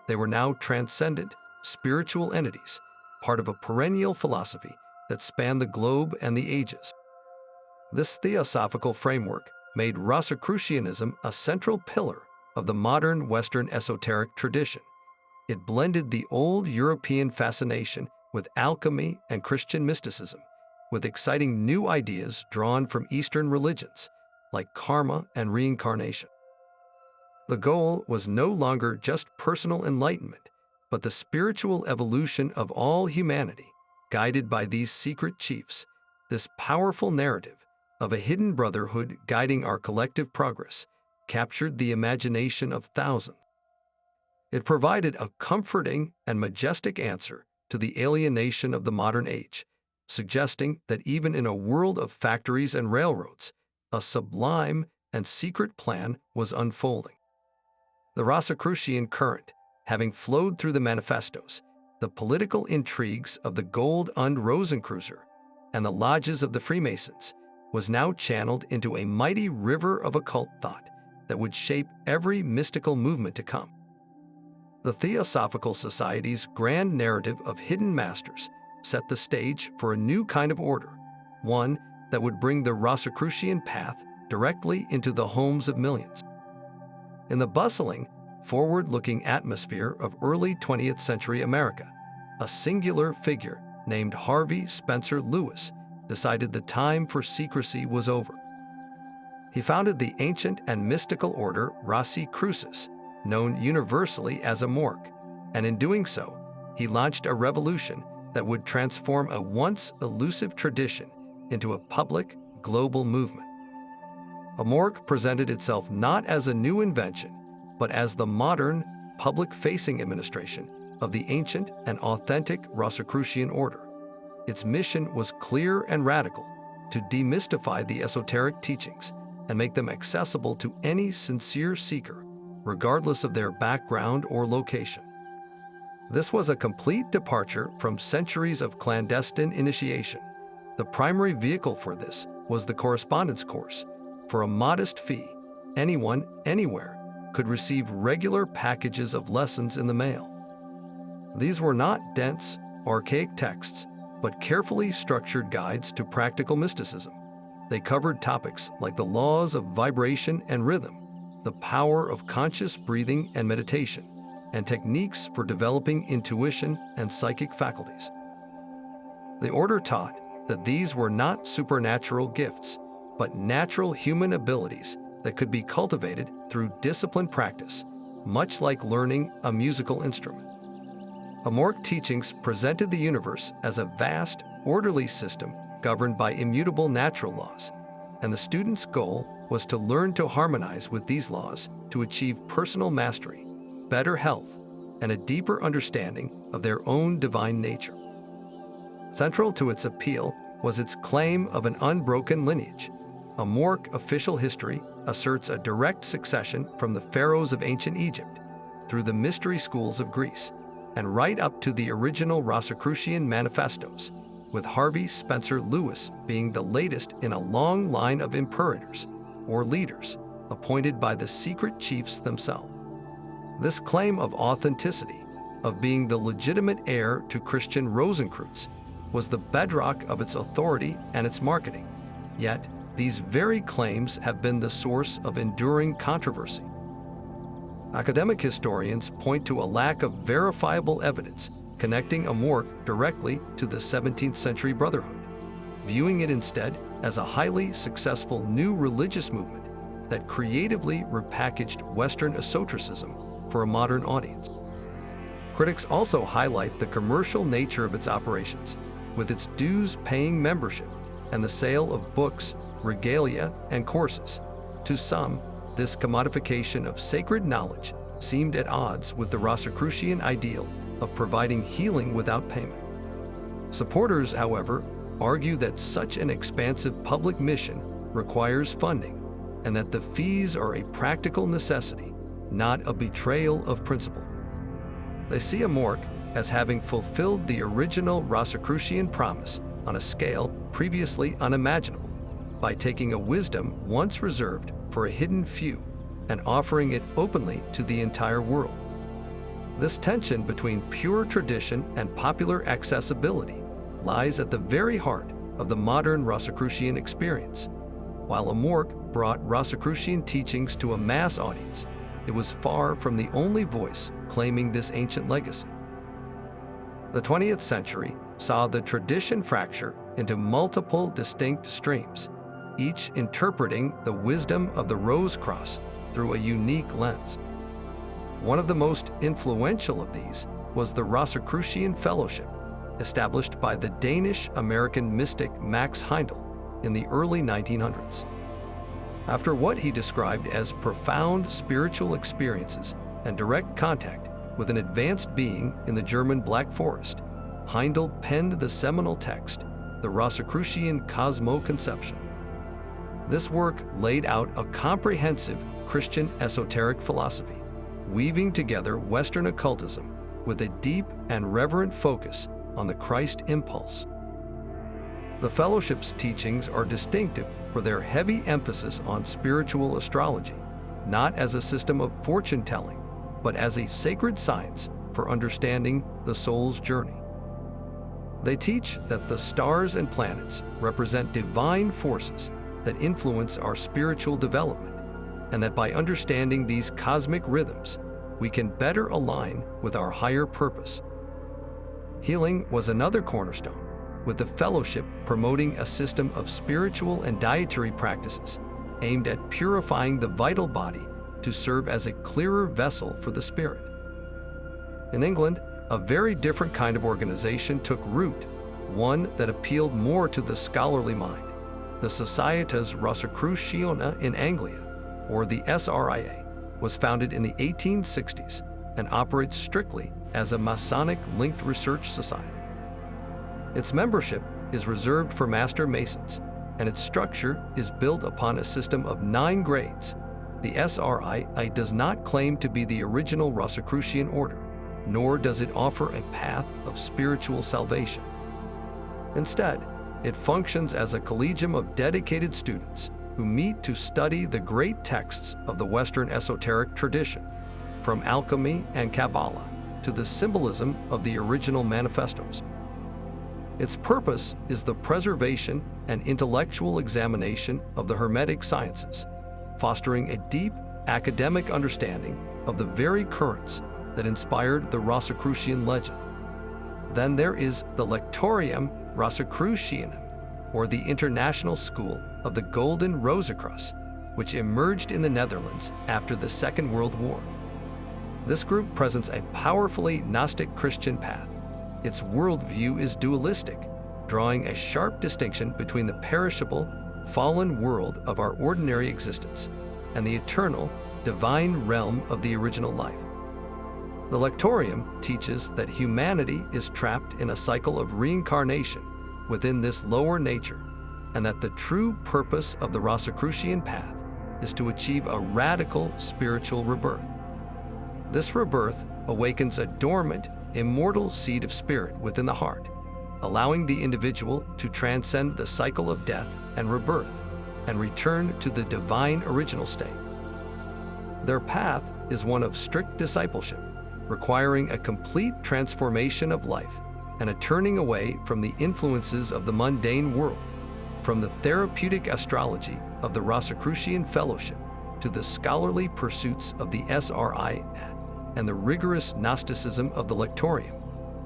They were now transcendent, spiritual entities, part of a perennial philosophy that spanned the globe and the ages. This theosophical framework made Rosicrucianism a central pillar of the modern Western esoteric tradition. It blended the old European fascination with alchemy and Christian mysticism, with exciting new ideas drawn from Eastern religions, like karma and reincarnation. The goal was no longer just personal enlightenment, but the spiritual evolution of all humanity, guided by these secret chiefs. This powerful narrative of a hidden brotherhood guiding our collective progress captured the imagination of thousands. It provided a comforting and majestic answer to the alienation of the modern age, suggesting that even in a world of factories and railroads, a sublime and secret plan was unfolding. The Rosicrucian current, having flowed through the manifestos, the political intrigues of the Gold und Rosenkreutzer and the lodges of the Freemasons was now channeled into a mighty river of occult thought that would shape every mystical movement to come. The Theosophical Society's grand narrative of hidden masters set the stage for a new kind of order, one that would bring the Rosicrucian path directly into the homes of millions. In the bustling, forward-looking atmosphere of early 20th century America, a singular figure named Harvey Spencer Lewis decided the time for secrecy was over. He founded the ancient and mystical order Rosicrucians, known universally as a Mork, and in doing so, he launched a revolution that would transform a once elusive tradition into a public, global movement. A Mork presented itself not as a new invention, but as the modern, public-facing administration of the ancient and authentic Rosicrucian order. Its mission was clear and radical: to demystify the esoteric teachings and make them accessible to any sincere seeker, regardless of their background or location. This was a complete departure from centuries of clandestine initiation. The primary vehicle for this was the correspondence course. For a modest fee, anyone, anywhere, could receive regular packages of lessons in the mail. These were not dense, archaic texts, but carefully structured guides to practical mysticism. They covered topics like the laws of vibration and rhythm, the power of conscious breathing and meditation, and techniques for developing intuition and psychic faculties. The order taught that these were not supernatural gifts, but natural human abilities that could be cultivated through disciplined practice, much like learning a musical instrument. Amorc teachings presented the universe as a vast, orderly system governed by immutable natural laws, and the student's goal was to learn to harmonize with these laws to achieve personal mastery, better health, and a deeper understanding of their own divine nature. Central to its appeal was its claim of an unbroken lineage. Amorc official history asserts a direct succession from the pharaohs of ancient Egypt, through the mystery schools of Greece, and right up to the original Rosicrucian manifestos, with Harvey Spencer Lewis being the latest in a long line of imperators, or leaders, appointed by the secret chiefs themselves. This claim of authenticity, of being the legitimate heir to Christian Rosenkreutz, was the bedrock of its authority and its marketing. Yet, these very claims have been the source of enduring controversy. Academic historians point to a lack of verifiable evidence connecting Amorc directly to the 17th century brotherhood, viewing it instead as a highly successful new religious movement that creatively repackaged Western esotericism for a modern audience. Critics also highlight the commercial nature of its operations, with its dues-paying membership and the sale of books, regalia, and courses. To some, this commodification of sacred knowledge seemed at odds with the Rosicrucian ideal of providing healing without payment. Supporters, however, argue that such an expansive public mission requires funding, and that the fees are a practical necessity, not a betrayal of principle. They see Amorc as having fulfilled the original Rosicrucian promise on a scale previously unimaginable, by taking a wisdom once reserved for a hidden few and offering it openly to the entire world. This tension between pure tradition and popular accessibility lies at the very heart of the modern Rosicrucian experience. While Amorc brought Rosicrucian teachings to a mass audience, it was far from the only voice claiming this ancient legacy. The 20th century saw the tradition fracture into multiple distinct streams, each interpreting the wisdom of the Rose-Cross through a unique lens. One of the most influential of these was the Rosicrucian Fellowship, established by the Danish-American mystic Max Heindel in the early 1900s. After what he described as profound spiritual experiences and direct contact with an advanced being in the German Black Forest, Heindel penned the seminal text, The Rosicrucian Cosmo-Conception. This work laid out a comprehensive Christian esoteric philosophy, weaving together Western occultism with a deep and reverent focus on the Christ impulse. The fellowship's teachings are distinctive for their heavy emphasis on spiritual astrology, not as a system of fortune-telling, but as a sacred science for understanding the soul's journey. They teach that the stars and planets represent divine forces that influence our spiritual development, and that by understanding these cosmic rhythms, we can better align with our higher purpose. Healing was another cornerstone, with the fellowship promoting a system of spiritual and dietary practices aimed at purifying the vital body to serve as a clearer vessel for the spirit. In England, a very different kind of organization took root, one that appealed more to the scholarly mind. The Societas Rosicruciana in Anglia, or the SRIA, was founded in the 1860s and operates strictly as a Masonic-linked research society. Its membership is reserved for Master Masons, and its structure is built upon a system of 9 grades. The SRIA does not claim to be the original Rosicrucian order, nor does it offer a path of spiritual salvation. Instead, it functions as a collegium of dedicated students who meet to study the great texts of the Western esoteric tradition, from Alchemy and Kabbalah to the symbolism of the original manifestos. Its purpose is the preservation and intellectual examination of the Hermetic sciences, fostering a deep academic understanding of the very currents that inspired the Rosicrucian legend. Then there is the Lectorium Rosicrucianum, or the International School of the Golden Rosicrucians, which emerged in the Netherlands after the Second World War. This group presents a powerfully Gnostic Christian path. Its worldview is dualistic, drawing a sharp distinction between the perishable, fallen world of our ordinary existence and the eternal, divine realm of the original life. The Lectorium teaches that humanity is trapped in a cycle of reincarnation within this lower nature, and that the true purpose of the Rosicrucian path is to achieve a radical spiritual rebirth. This rebirth awakens a dormant, immortal seed of spirit within the heart, allowing the individual to transcend the cycle of death and rebirth and return to the divine original state. Their path is one of strict discipleship, requiring a complete transformation of life and a turning away from the influences of the mundane world, from the therapeutic astrology of the Rosicrucian Fellowship to the scholarly pursuits of the SRIA and the rigorous Gnosticism of the Lectorium.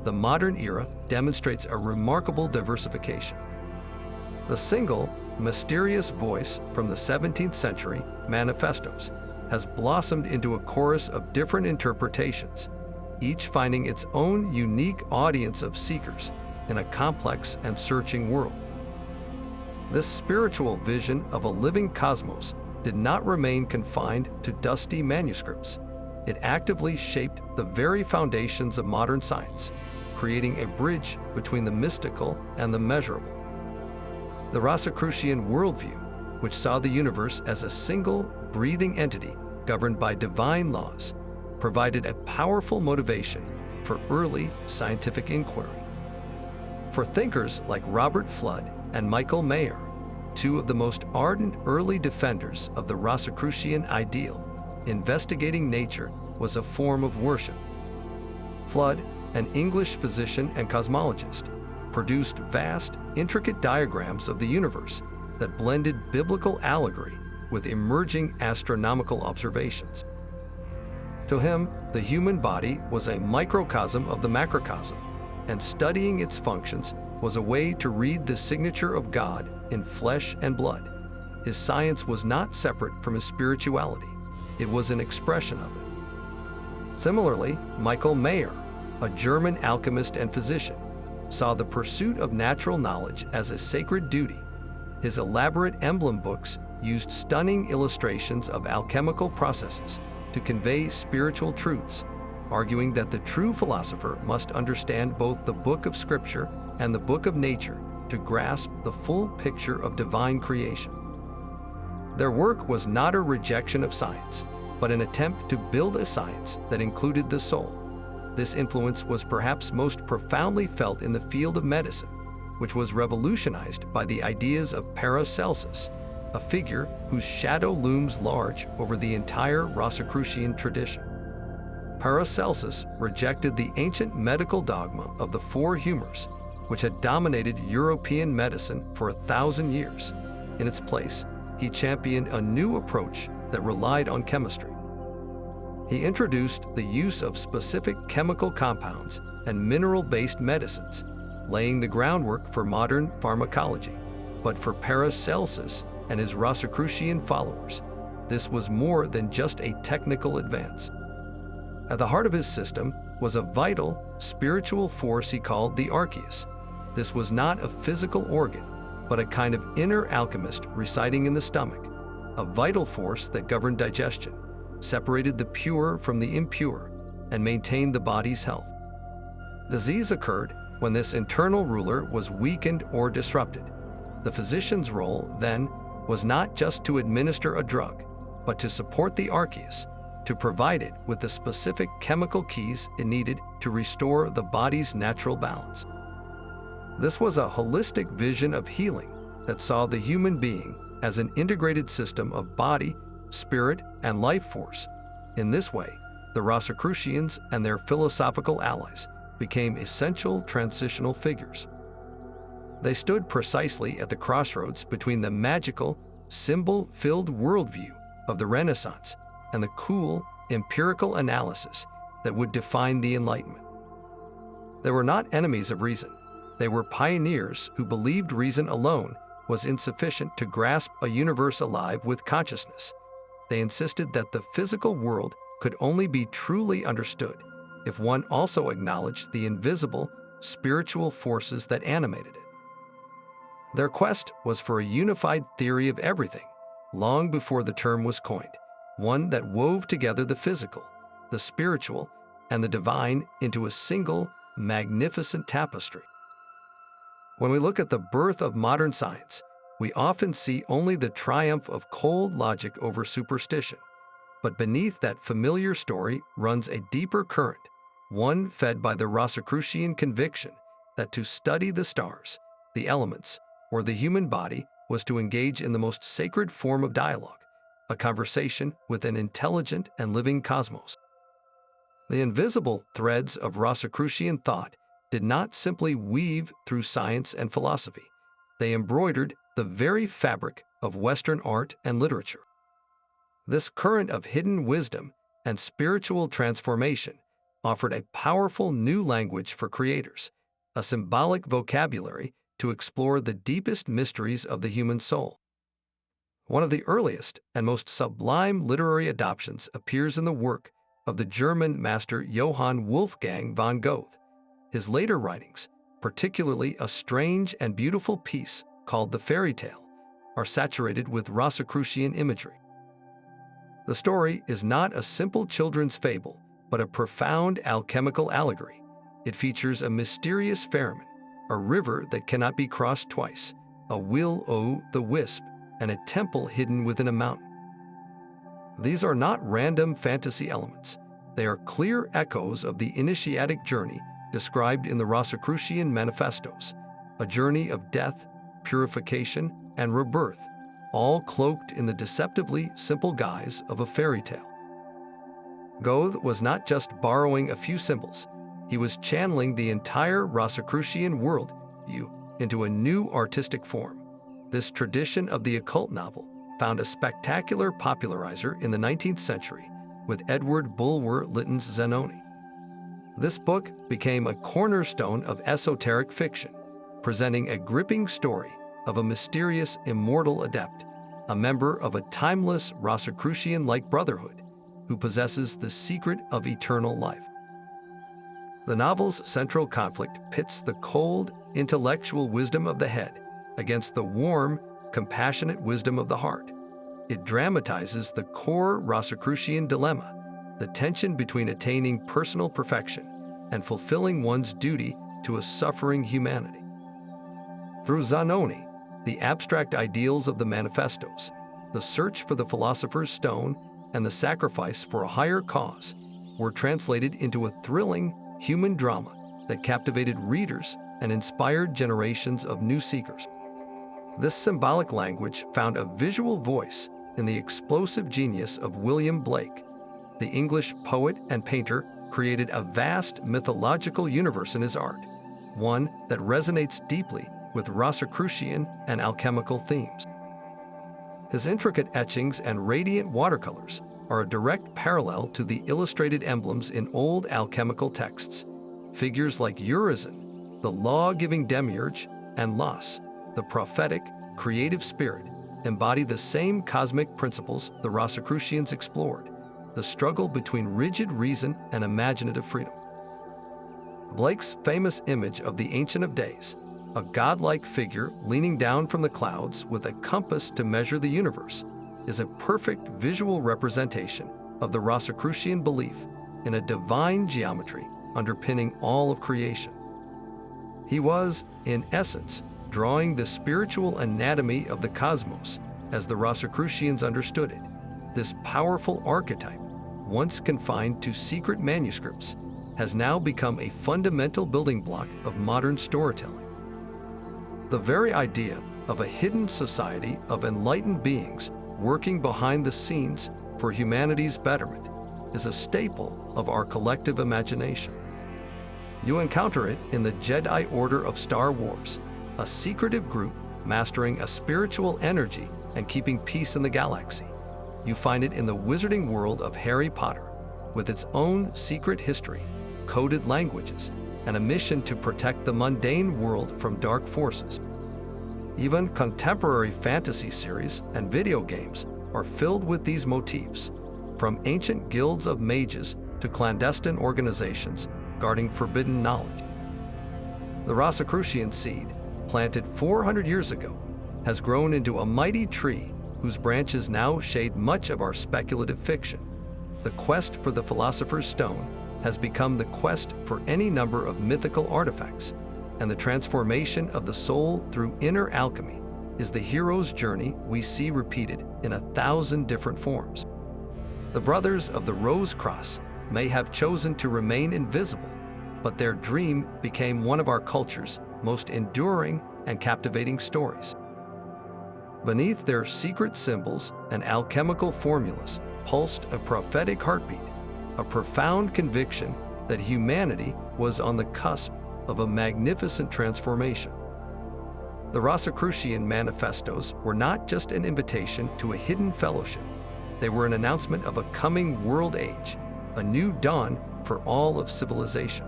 The modern era demonstrates a remarkable diversification. The single, mysterious voice from the 17th century, manifestos, has blossomed into a chorus of different interpretations, each finding its own unique audience of seekers in a complex and searching world. This spiritual vision of a living cosmos did not remain confined to dusty manuscripts. It actively shaped the very foundations of modern science, creating a bridge between the mystical and the measurable. The Rosicrucian worldview, which saw the universe as a single, breathing entity governed by divine laws, provided a powerful motivation for early scientific inquiry. For thinkers like Robert Fludd and Michael Mayer, two of the most ardent early defenders of the Rosicrucian ideal, investigating nature was a form of worship. Fludd, an English physician and cosmologist, produced vast, intricate diagrams of the universe that blended biblical allegory with emerging astronomical observations. To him, the human body was a microcosm of the macrocosm, and studying its functions was a way to read the signature of God in flesh and blood. His science was not separate from his spirituality. It was an expression of it. Similarly, Michael Mayer, a German alchemist and physician, saw the pursuit of natural knowledge as a sacred duty. His elaborate emblem books used stunning illustrations of alchemical processes to convey spiritual truths, arguing that the true philosopher must understand both the book of Scripture and the book of nature to grasp the full picture of divine creation. Their work was not a rejection of science, but an attempt to build a science that included the soul. This influence was perhaps most profoundly felt in the field of medicine, which was revolutionized by the ideas of Paracelsus, a figure whose shadow looms large over the entire Rosicrucian tradition. Paracelsus rejected the ancient medical dogma of the four humors, which had dominated European medicine for 1,000 years. In its place, he championed a new approach that relied on chemistry. He introduced the use of specific chemical compounds and mineral-based medicines, laying the groundwork for modern pharmacology. But for Paracelsus and his Rosicrucian followers, this was more than just a technical advance. At the heart of his system was a vital, spiritual force he called the archeus. This was not a physical organ, but a kind of inner alchemist residing in the stomach, a vital force that governed digestion, separated the pure from the impure, and maintained the body's health. Disease occurred when this internal ruler was weakened or disrupted. The physician's role, then, was not just to administer a drug, but to support the archeus, to provide it with the specific chemical keys it needed to restore the body's natural balance. This was a holistic vision of healing that saw the human being as an integrated system of body, spirit, and life force. In this way, the Rosicrucians and their philosophical allies became essential transitional figures. They stood precisely at the crossroads between the magical, symbol-filled worldview of the Renaissance and the cool, empirical analysis that would define the Enlightenment. They were not enemies of reason. They were pioneers who believed reason alone was insufficient to grasp a universe alive with consciousness. They insisted that the physical world could only be truly understood if one also acknowledged the invisible, spiritual forces that animated it. Their quest was for a unified theory of everything, long before the term was coined, one that wove together the physical, the spiritual, and the divine into a single, magnificent tapestry. When we look at the birth of modern science, we often see only the triumph of cold logic over superstition. But beneath that familiar story runs a deeper current, one fed by the Rosicrucian conviction that to study the stars, the elements, or the human body was to engage in the most sacred form of dialogue, a conversation with an intelligent and living cosmos. The invisible threads of Rosicrucian thought did not simply weave through science and philosophy. They embroidered the very fabric of Western art and literature. This current of hidden wisdom and spiritual transformation offered a powerful new language for creators, a symbolic vocabulary to explore the deepest mysteries of the human soul. One of the earliest and most sublime literary adoptions appears in the work of the German master Johann Wolfgang von Goethe. His later writings, particularly a strange and beautiful piece called The Fairy Tale, are saturated with Rosicrucian imagery. The story is not a simple children's fable, but a profound alchemical allegory. It features a mysterious ferryman, a river that cannot be crossed twice, a will-o'-the-wisp, and a temple hidden within a mountain. These are not random fantasy elements. They are clear echoes of the initiatic journey described in the Rosicrucian manifestos, a journey of death, purification, and rebirth, all cloaked in the deceptively simple guise of a fairy tale. Goethe was not just borrowing a few symbols, he was channeling the entire Rosicrucian worldview into a new artistic form. This tradition of the occult novel found a spectacular popularizer in the 19th century with Edward Bulwer Lytton's Zanoni. This book became a cornerstone of esoteric fiction, presenting a gripping story of a mysterious immortal adept, a member of a timeless Rosicrucian-like brotherhood who possesses the secret of eternal life. The novel's central conflict pits the cold, intellectual wisdom of the head against the warm, compassionate wisdom of the heart. It dramatizes the core Rosicrucian dilemma, the tension between attaining personal perfection and fulfilling one's duty to a suffering humanity. Through Zanoni, the abstract ideals of the manifestos, the search for the philosopher's stone, and the sacrifice for a higher cause, were translated into a thrilling human drama that captivated readers and inspired generations of new seekers. This symbolic language found a visual voice in the explosive genius of William Blake. The English poet and painter created a vast mythological universe in his art, one that resonates deeply with Rosicrucian and alchemical themes. His intricate etchings and radiant watercolors are a direct parallel to the illustrated emblems in old alchemical texts. Figures like Urizen, the law-giving demiurge, and Los, the prophetic, creative spirit, embody the same cosmic principles the Rosicrucians explored, the struggle between rigid reason and imaginative freedom. Blake's famous image of the Ancient of Days, a godlike figure leaning down from the clouds with a compass to measure the universe, is a perfect visual representation of the Rosicrucian belief in a divine geometry underpinning all of creation. He was, in essence, drawing the spiritual anatomy of the cosmos as the Rosicrucians understood it. This powerful archetype, once confined to secret manuscripts, has now become a fundamental building block of modern storytelling. The very idea of a hidden society of enlightened beings working behind the scenes for humanity's betterment is a staple of our collective imagination. You encounter it in the Jedi Order of Star Wars, a secretive group mastering a spiritual energy and keeping peace in the galaxy. You find it in the wizarding world of Harry Potter, with its own secret history, coded languages, and a mission to protect the mundane world from dark forces. Even contemporary fantasy series and video games are filled with these motifs, from ancient guilds of mages to clandestine organizations guarding forbidden knowledge. The Rosicrucian seed, planted 400 years ago, has grown into a mighty tree whose branches now shade much of our speculative fiction. The quest for the Philosopher's Stone has become the quest for any number of mythical artifacts, and the transformation of the soul through inner alchemy is the hero's journey we see repeated in 1,000 different forms. The brothers of the Rosecross may have chosen to remain invisible, but their dream became one of our culture's most enduring and captivating stories. Beneath their secret symbols and alchemical formulas pulsed a prophetic heartbeat, a profound conviction that humanity was on the cusp of a magnificent transformation. The Rosicrucian manifestos were not just an invitation to a hidden fellowship. They were an announcement of a coming world age, a new dawn for all of civilization.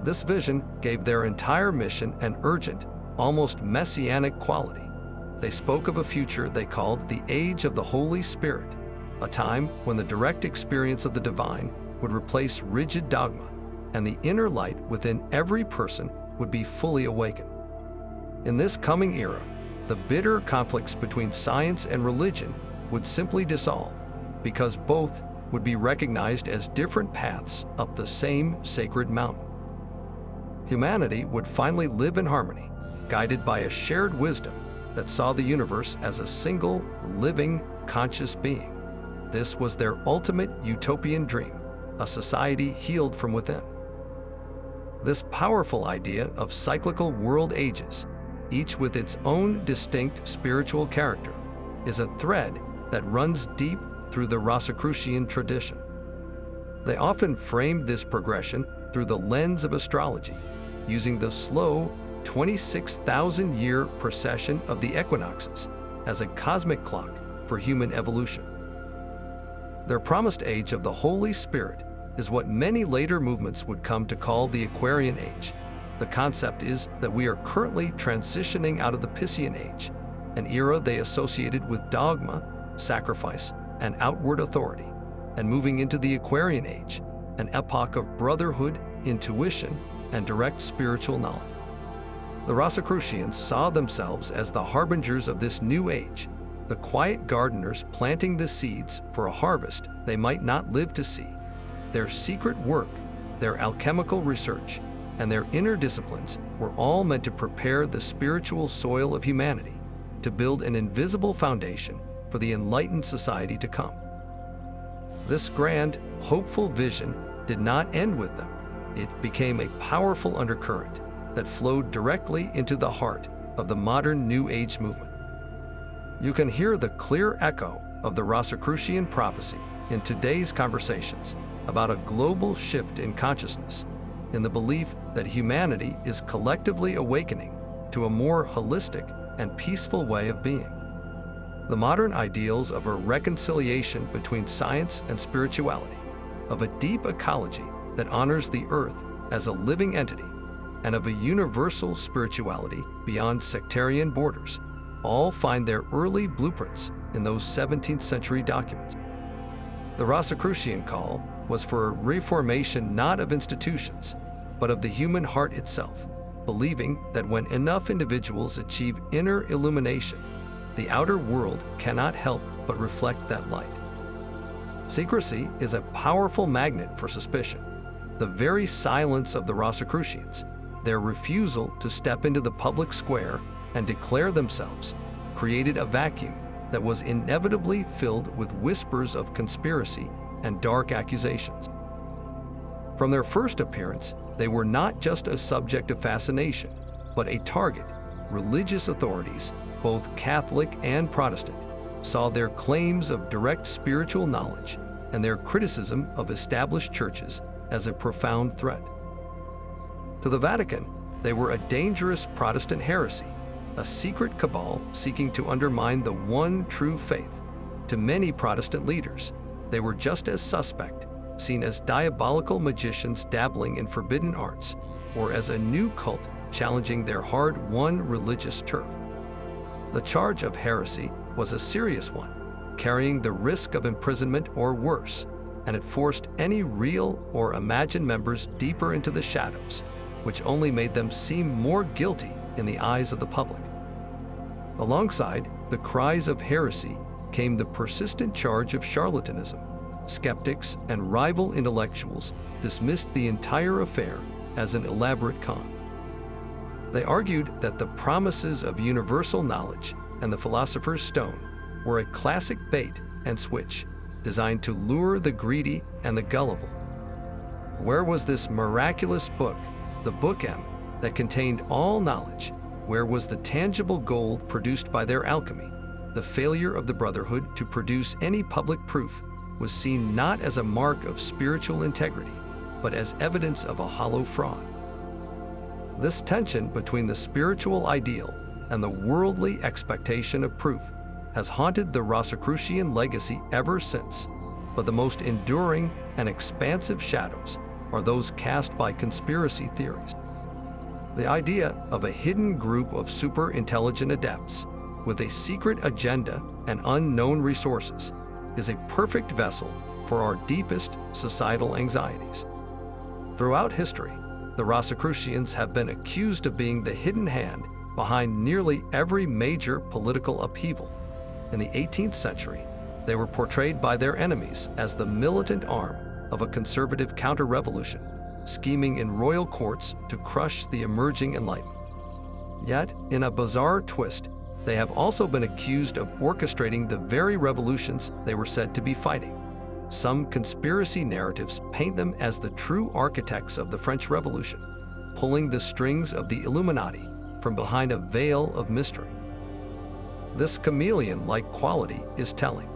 This vision gave their entire mission an urgent, almost messianic quality. They spoke of a future they called the Age of the Holy Spirit, a time when the direct experience of the divine would replace rigid dogma, and the inner light within every person would be fully awakened. In this coming era, the bitter conflicts between science and religion would simply dissolve, because both would be recognized as different paths up the same sacred mountain. Humanity would finally live in harmony, guided by a shared wisdom that saw the universe as a single, living, conscious being. This was their ultimate utopian dream, a society healed from within. This powerful idea of cyclical world ages, each with its own distinct spiritual character, is a thread that runs deep through the Rosicrucian tradition. They often framed this progression through the lens of astrology, using the slow 26,000-year precession of the equinoxes as a cosmic clock for human evolution. Their promised age of the Holy Spirit is what many later movements would come to call the Aquarian Age. The concept is that we are currently transitioning out of the Piscean Age, an era they associated with dogma, sacrifice, and outward authority, and moving into the Aquarian Age, an epoch of brotherhood, intuition, and direct spiritual knowledge. The Rosicrucians saw themselves as the harbingers of this new age, the quiet gardeners planting the seeds for a harvest they might not live to see. Their secret work, their alchemical research, and their inner disciplines were all meant to prepare the spiritual soil of humanity, to build an invisible foundation for the enlightened society to come. This grand, hopeful vision did not end with them. It became a powerful undercurrent that flowed directly into the heart of the modern New Age movement. You can hear the clear echo of the Rosicrucian prophecy in today's conversations about a global shift in consciousness, in the belief that humanity is collectively awakening to a more holistic and peaceful way of being. The modern ideals of a reconciliation between science and spirituality, of a deep ecology that honors the earth as a living entity, and of a universal spirituality beyond sectarian borders, all find their early blueprints in those 17th century documents. The Rosicrucian call was for a reformation not of institutions, but of the human heart itself, believing that when enough individuals achieve inner illumination, the outer world cannot help but reflect that light. Secrecy is a powerful magnet for suspicion. The very silence of the Rosicrucians, their refusal to step into the public square and declare themselves, created a vacuum that was inevitably filled with whispers of conspiracy and dark accusations. From their first appearance, they were not just a subject of fascination, but a target. Religious authorities, both Catholic and Protestant, saw their claims of direct spiritual knowledge and their criticism of established churches as a profound threat. To the Vatican, they were a dangerous Protestant heresy, a secret cabal seeking to undermine the one true faith. To many Protestant leaders, they were just as suspect, seen as diabolical magicians dabbling in forbidden arts, or as a new cult challenging their hard-won religious turf. The charge of heresy was a serious one, carrying the risk of imprisonment or worse, and it forced any real or imagined members deeper into the shadows, which only made them seem more guilty in the eyes of the public. Alongside the cries of heresy came the persistent charge of charlatanism. Skeptics and rival intellectuals dismissed the entire affair as an elaborate con. They argued that the promises of universal knowledge and the philosopher's stone were a classic bait and switch designed to lure the greedy and the gullible. Where was this miraculous book, the Book M, that contained all knowledge? Where was the tangible gold produced by their alchemy? The failure of the Brotherhood to produce any public proof was seen not as a mark of spiritual integrity, but as evidence of a hollow fraud. This tension between the spiritual ideal and the worldly expectation of proof has haunted the Rosicrucian legacy ever since, but the most enduring and expansive shadows are those cast by conspiracy theories. The idea of a hidden group of super-intelligent adepts with a secret agenda and unknown resources is a perfect vessel for our deepest societal anxieties. Throughout history, the Rosicrucians have been accused of being the hidden hand behind nearly every major political upheaval. In the 18th century, they were portrayed by their enemies as the militant arm of a conservative counter-revolution, scheming in royal courts to crush the emerging enlightenment. Yet, in a bizarre twist, they have also been accused of orchestrating the very revolutions they were said to be fighting. Some conspiracy narratives paint them as the true architects of the French Revolution, pulling the strings of the Illuminati from behind a veil of mystery. This chameleon-like quality is telling.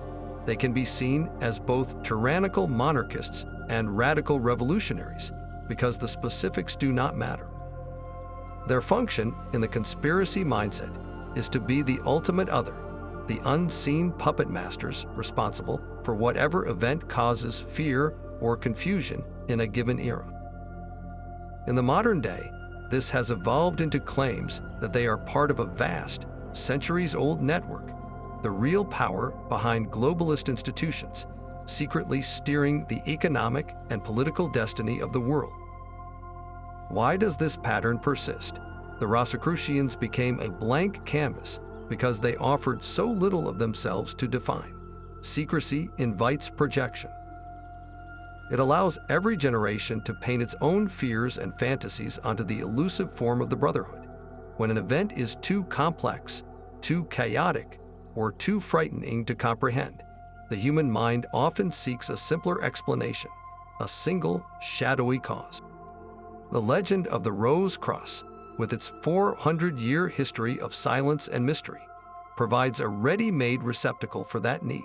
They can be seen as both tyrannical monarchists and radical revolutionaries, because the specifics do not matter. Their function in the conspiracy mindset is to be the ultimate other, the unseen puppet masters responsible for whatever event causes fear or confusion in a given era. In the modern day, this has evolved into claims that they are part of a vast, centuries-old network, the real power behind globalist institutions, secretly steering the economic and political destiny of the world. Why does this pattern persist? The Rosicrucians became a blank canvas because they offered so little of themselves to define. Secrecy invites projection. It allows every generation to paint its own fears and fantasies onto the elusive form of the Brotherhood. When an event is too complex, too chaotic, or too frightening to comprehend, the human mind often seeks a simpler explanation, a single, shadowy cause. The legend of the Rose Cross, with its 400-year history of silence and mystery, provides a ready-made receptacle for that need.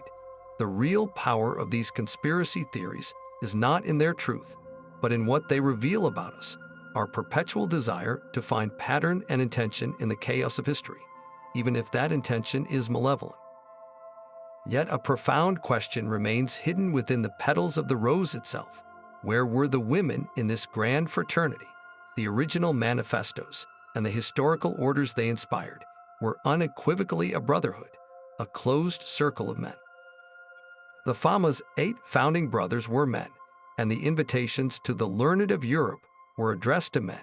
The real power of these conspiracy theories is not in their truth, but in what they reveal about us, our perpetual desire to find pattern and intention in the chaos of history, even if that intention is malevolent. Yet a profound question remains hidden within the petals of the rose itself. Where were the women in this grand fraternity? The original manifestos and the historical orders they inspired were unequivocally a brotherhood, a closed circle of men. The Fama's 8 founding brothers were men, and the invitations to the learned of Europe were addressed to men.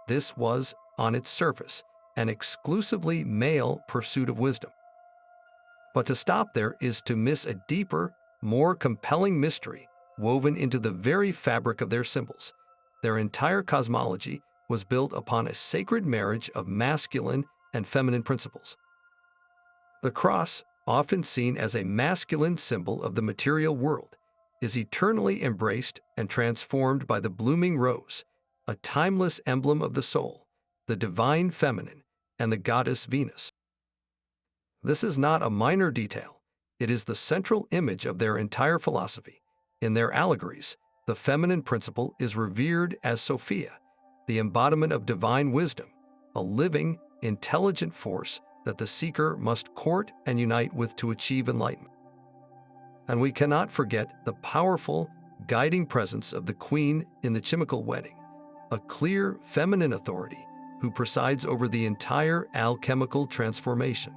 This was, on its surface, an exclusively male pursuit of wisdom. But to stop there is to miss a deeper, more compelling mystery woven into the very fabric of their symbols. Their entire cosmology was built upon a sacred marriage of masculine and feminine principles. The cross, often seen as a masculine symbol of the material world, is eternally embraced and transformed by the blooming rose, a timeless emblem of the soul, the divine feminine, and the goddess Venus. This is not a minor detail. It is the central image of their entire philosophy. In their allegories, the feminine principle is revered as Sophia, the embodiment of divine wisdom, a living, intelligent force that the seeker must court and unite with to achieve enlightenment. And we cannot forget the powerful, guiding presence of the queen in the chimical wedding, a clear feminine authority who presides over the entire alchemical transformation.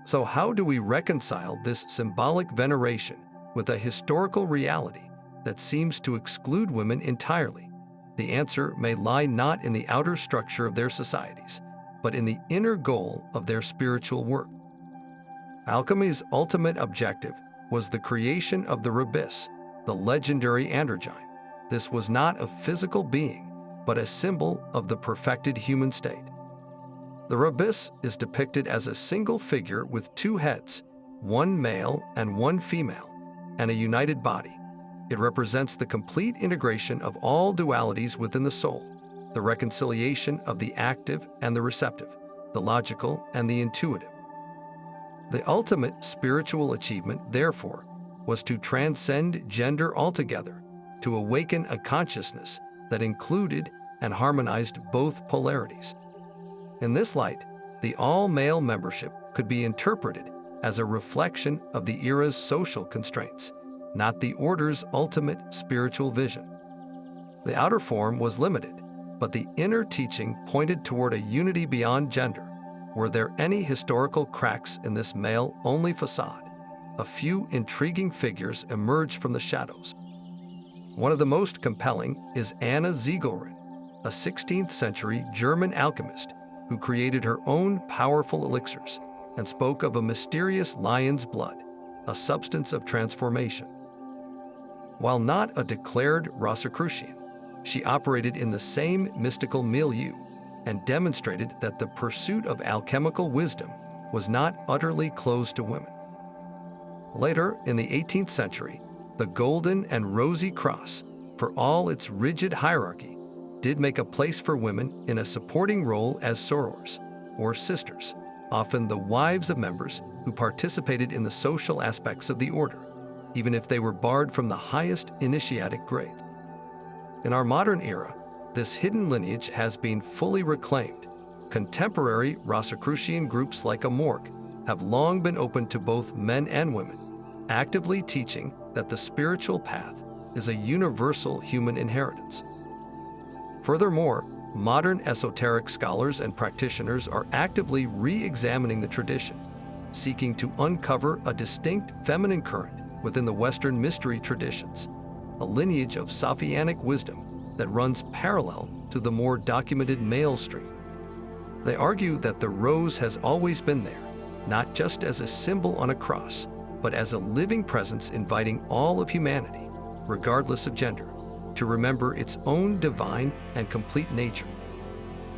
So how do we reconcile this symbolic veneration with a historical reality that seems to exclude women entirely? The answer may lie not in the outer structure of their societies, but in the inner goal of their spiritual work. Alchemy's ultimate objective was the creation of the Rubis, the legendary androgyne. This was not a physical being, but a symbol of the perfected human state. The Rubis is depicted as a single figure with 2 heads, one male and one female, and a united body. It represents the complete integration of all dualities within the soul, the reconciliation of the active and the receptive, the logical and the intuitive. The ultimate spiritual achievement, therefore, was to transcend gender altogether, to awaken a consciousness that included and harmonized both polarities. In this light, the all-male membership could be interpreted as a reflection of the era's social constraints, not the order's ultimate spiritual vision. The outer form was limited, but the inner teaching pointed toward a unity beyond gender. Were there any historical cracks in this male-only facade? A few intriguing figures emerged from the shadows. One of the most compelling is Anna Ziegelrin, a 16th-century German alchemist who created her own powerful elixirs and spoke of a mysterious lion's blood, a substance of transformation. While not a declared Rosicrucian, she operated in the same mystical milieu and demonstrated that the pursuit of alchemical wisdom was not utterly closed to women. Later, in the 18th century, the Golden and Rosy Cross, for all its rigid hierarchy, did make a place for women in a supporting role as sorors, or sisters, often the wives of members who participated in the social aspects of the order, even if they were barred from the highest initiatic grades. In our modern era, this hidden lineage has been fully reclaimed. Contemporary Rosicrucian groups like Amorg have long been open to both men and women, actively teaching that the spiritual path is a universal human inheritance. Furthermore, modern esoteric scholars and practitioners are actively re-examining the tradition, seeking to uncover a distinct feminine current within the Western mystery traditions, a lineage of Sophianic wisdom that runs parallel to the more documented male stream. They argue that the rose has always been there, not just as a symbol on a cross, but as a living presence inviting all of humanity, regardless of gender, to remember its own divine and complete nature.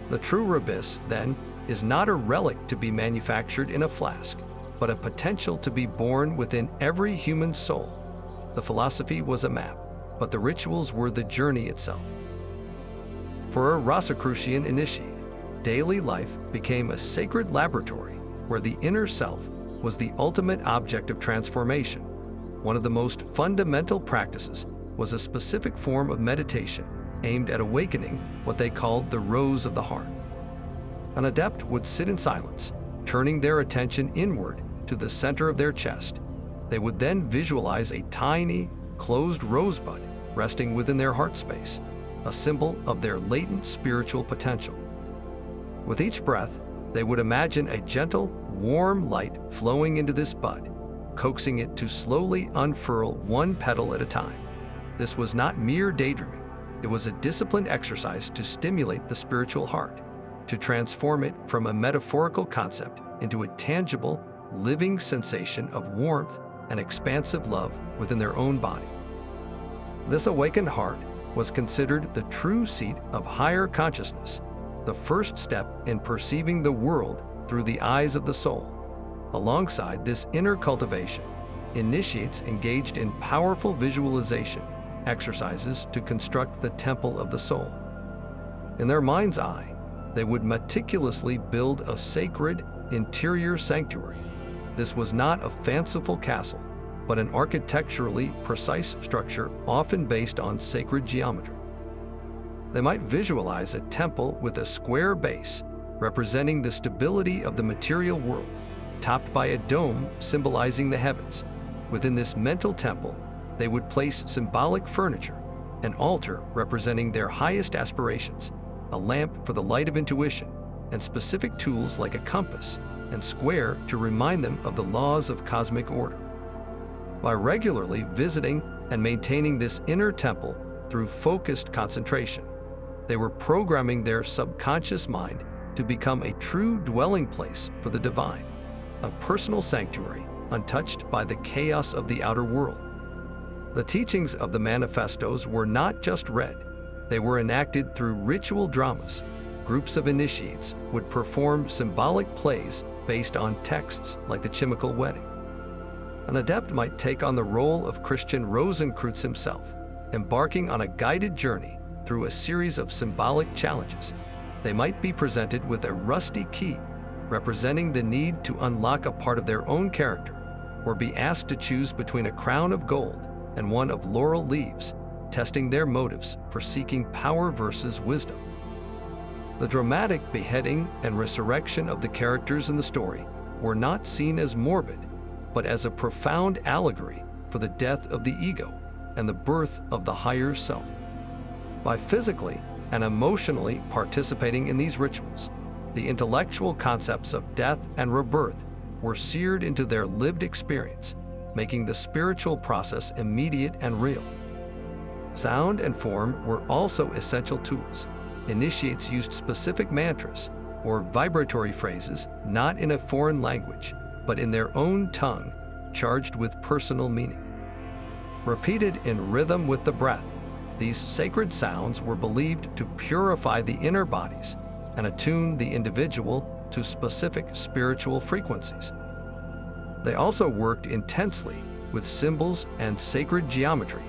The true Rubis, then, is not a relic to be manufactured in a flask. but a potential to be born within every human soul. The philosophy was a map, but the rituals were the journey itself. For a Rosicrucian initiate, daily life became a sacred laboratory where the inner self was the ultimate object of transformation. One of the most fundamental practices was a specific form of meditation aimed at awakening what they called the rose of the heart. An adept would sit in silence, turning their attention inward to the center of their chest. They would then visualize a tiny, closed rosebud resting within their heart space, a symbol of their latent spiritual potential. With each breath, they would imagine a gentle, warm light flowing into this bud, coaxing it to slowly unfurl one petal at a time. This was not mere daydreaming. It was a disciplined exercise to stimulate the spiritual heart, to transform it from a metaphorical concept into a tangible, living sensation of warmth and expansive love within their own body. This awakened heart was considered the true seat of higher consciousness, the first step in perceiving the world through the eyes of the soul. Alongside this inner cultivation, initiates engaged in powerful visualization exercises to construct the temple of the soul. In their mind's eye, they would meticulously build a sacred interior sanctuary. This was not a fanciful castle, but an architecturally precise structure often based on sacred geometry. They might visualize a temple with a square base, representing the stability of the material world, topped by a dome symbolizing the heavens. Within this mental temple, they would place symbolic furniture, an altar representing their highest aspirations, a lamp for the light of intuition, and specific tools like a compass and square to remind them of the laws of cosmic order. By regularly visiting and maintaining this inner temple through focused concentration, they were programming their subconscious mind to become a true dwelling place for the divine, a personal sanctuary untouched by the chaos of the outer world. The teachings of the manifestos were not just read, they were enacted through ritual dramas. Groups of initiates would perform symbolic plays based on texts like the Chemical Wedding. An adept might take on the role of Christian Rosenkreutz himself, embarking on a guided journey through a series of symbolic challenges. They might be presented with a rusty key, representing the need to unlock a part of their own character, or be asked to choose between a crown of gold and one of laurel leaves, testing their motives for seeking power versus wisdom. The dramatic beheading and resurrection of the characters in the story were not seen as morbid, but as a profound allegory for the death of the ego and the birth of the higher self. By physically and emotionally participating in these rituals, the intellectual concepts of death and rebirth were seared into their lived experience, making the spiritual process immediate and real. Sound and form were also essential tools. Initiates used specific mantras or vibratory phrases not in a foreign language, but in their own tongue, charged with personal meaning. Repeated in rhythm with the breath, these sacred sounds were believed to purify the inner bodies and attune the individual to specific spiritual frequencies. They also worked intensely with symbols and sacred geometry,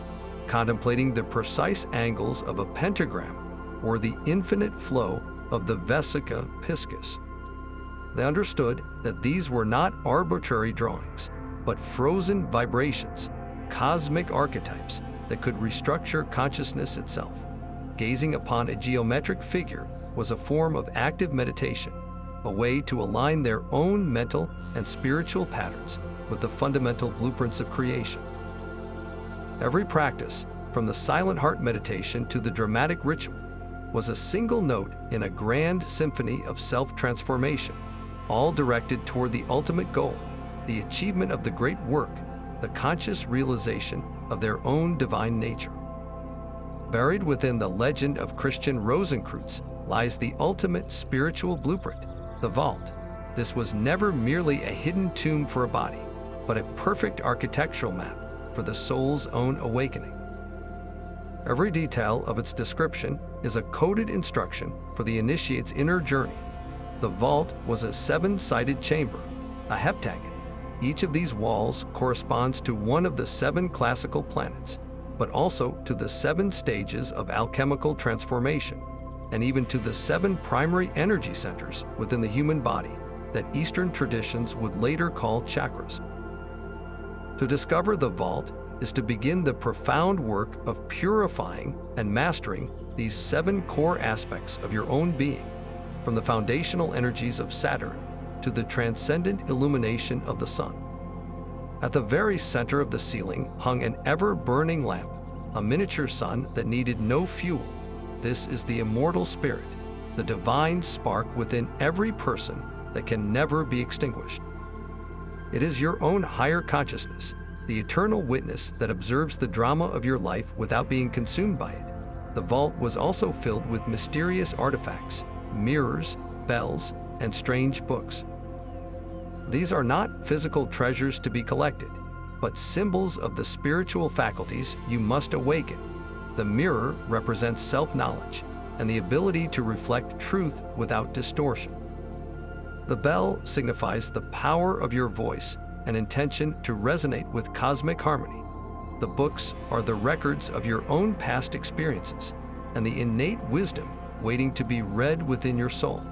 contemplating the precise angles of a pentagram or the infinite flow of the vesica piscis. They understood that these were not arbitrary drawings, but frozen vibrations, cosmic archetypes that could restructure consciousness itself. Gazing upon a geometric figure was a form of active meditation, a way to align their own mental and spiritual patterns with the fundamental blueprints of creation. Every practice, from the silent heart meditation to the dramatic ritual, was a single note in a grand symphony of self-transformation, all directed toward the ultimate goal, the achievement of the great work, the conscious realization of their own divine nature. Buried within the legend of Christian Rosenkreutz lies the ultimate spiritual blueprint, the vault. This was never merely a hidden tomb for a body, but a perfect architectural map for the soul's own awakening. Every detail of its description is a coded instruction for the initiate's inner journey. The vault was a 7-sided chamber, a heptagon, Each of these walls corresponds to one of the 7 classical planets, but also to the 7 stages of alchemical transformation, and even to the 7 primary energy centers within the human body that Eastern traditions would later call chakras. To discover the vault is to begin the profound work of purifying and mastering these 7 core aspects of your own being, from the foundational energies of Saturn to the transcendent illumination of the sun. At the very center of the ceiling hung an ever-burning lamp, a miniature sun that needed no fuel. This is the immortal spirit, the divine spark within every person that can never be extinguished. It is your own higher consciousness, the eternal witness that observes the drama of your life without being consumed by it. The vault was also filled with mysterious artifacts, mirrors, bells, and strange books. These are not physical treasures to be collected, but symbols of the spiritual faculties you must awaken. The mirror represents self-knowledge and the ability to reflect truth without distortion. The bell signifies the power of your voice and intention to resonate with cosmic harmony. The books are the records of your own past experiences and the innate wisdom waiting to be read within your soul.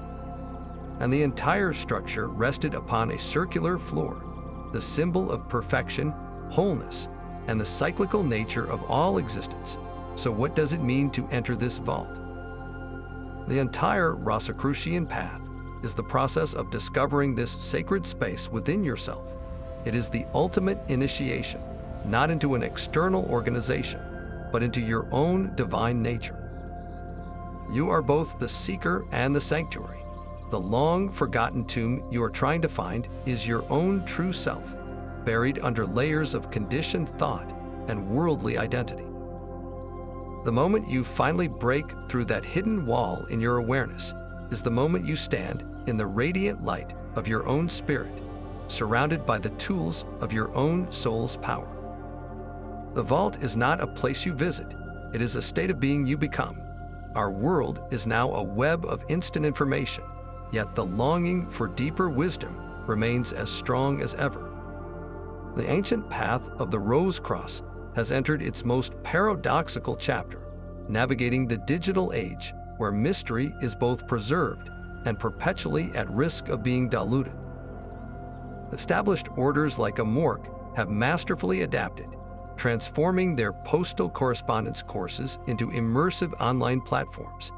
And the entire structure rested upon a circular floor, the symbol of perfection, wholeness, and the cyclical nature of all existence. So what does it mean to enter this vault? The entire Rosicrucian path is the process of discovering this sacred space within yourself. It is the ultimate initiation, not into an external organization, but into your own divine nature. You are both the seeker and the sanctuary. The long-forgotten tomb you are trying to find is your own true self, buried under layers of conditioned thought and worldly identity. The moment you finally break through that hidden wall in your awareness is the moment you stand in the radiant light of your own spirit, surrounded by the tools of your own soul's power. The vault is not a place you visit, it is a state of being you become. Our world is now a web of instant information, yet the longing for deeper wisdom remains as strong as ever. The ancient path of the Rose Cross has entered its most paradoxical chapter, navigating the digital age where mystery is both preserved and perpetually at risk of being diluted. Established orders like Amorc have masterfully adapted, transforming their postal correspondence courses into immersive online platforms.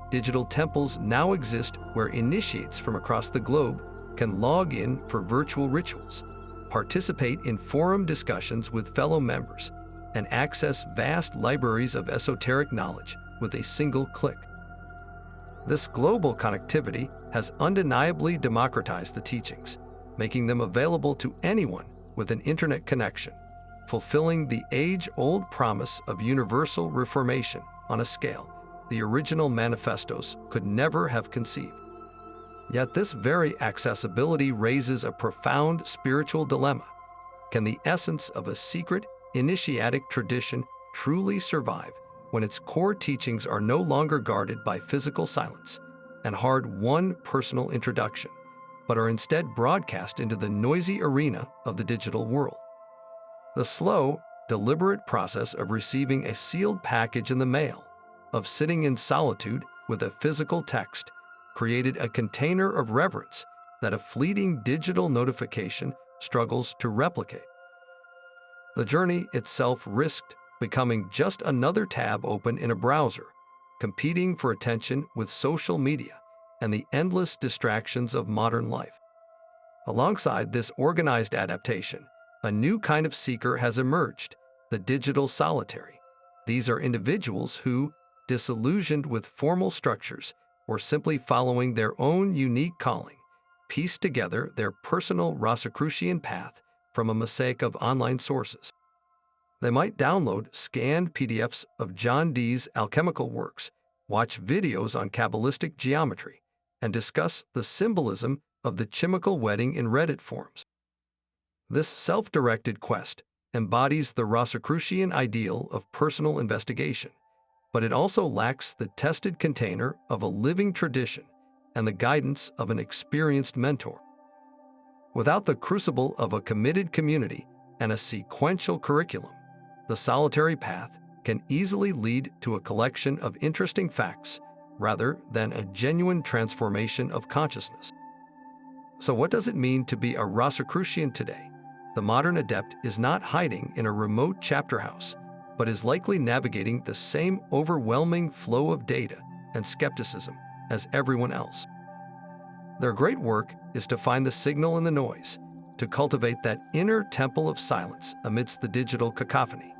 Digital temples now exist where initiates from across the globe can log in for virtual rituals, participate in forum discussions with fellow members, and access vast libraries of esoteric knowledge with a single click. This global connectivity has undeniably democratized the teachings, making them available to anyone with an internet connection, fulfilling the age-old promise of universal reformation on a scale the original manifestos could never have conceived. Yet this very accessibility raises a profound spiritual dilemma. Can the essence of a secret, initiatic tradition truly survive when its core teachings are no longer guarded by physical silence and hard-won personal introduction, but are instead broadcast into the noisy arena of the digital world? The slow, deliberate process of receiving a sealed package in the mail, of sitting in solitude with a physical text, created a container of reverence that a fleeting digital notification struggles to replicate. The journey itself risked becoming just another tab open in a browser, competing for attention with social media and the endless distractions of modern life. Alongside this organized adaptation, a new kind of seeker has emerged, the digital solitary. These are individuals who, disillusioned with formal structures or simply following their own unique calling, piece together their personal Rosicrucian path from a mosaic of online sources. They might download scanned PDFs of John Dee's alchemical works, watch videos on Kabbalistic geometry, and discuss the symbolism of the chemical wedding in Reddit forums. This self-directed quest embodies the Rosicrucian ideal of personal investigation, but it also lacks the tested container of a living tradition and the guidance of an experienced mentor. Without the crucible of a committed community and a sequential curriculum, the solitary path can easily lead to a collection of interesting facts rather than a genuine transformation of consciousness. So what does it mean to be a Rosicrucian today? The modern adept is not hiding in a remote chapter house, but is likely navigating the same overwhelming flow of data and skepticism as everyone else. Their great work is to find the signal in the noise, to cultivate that inner temple of silence amidst the digital cacophony.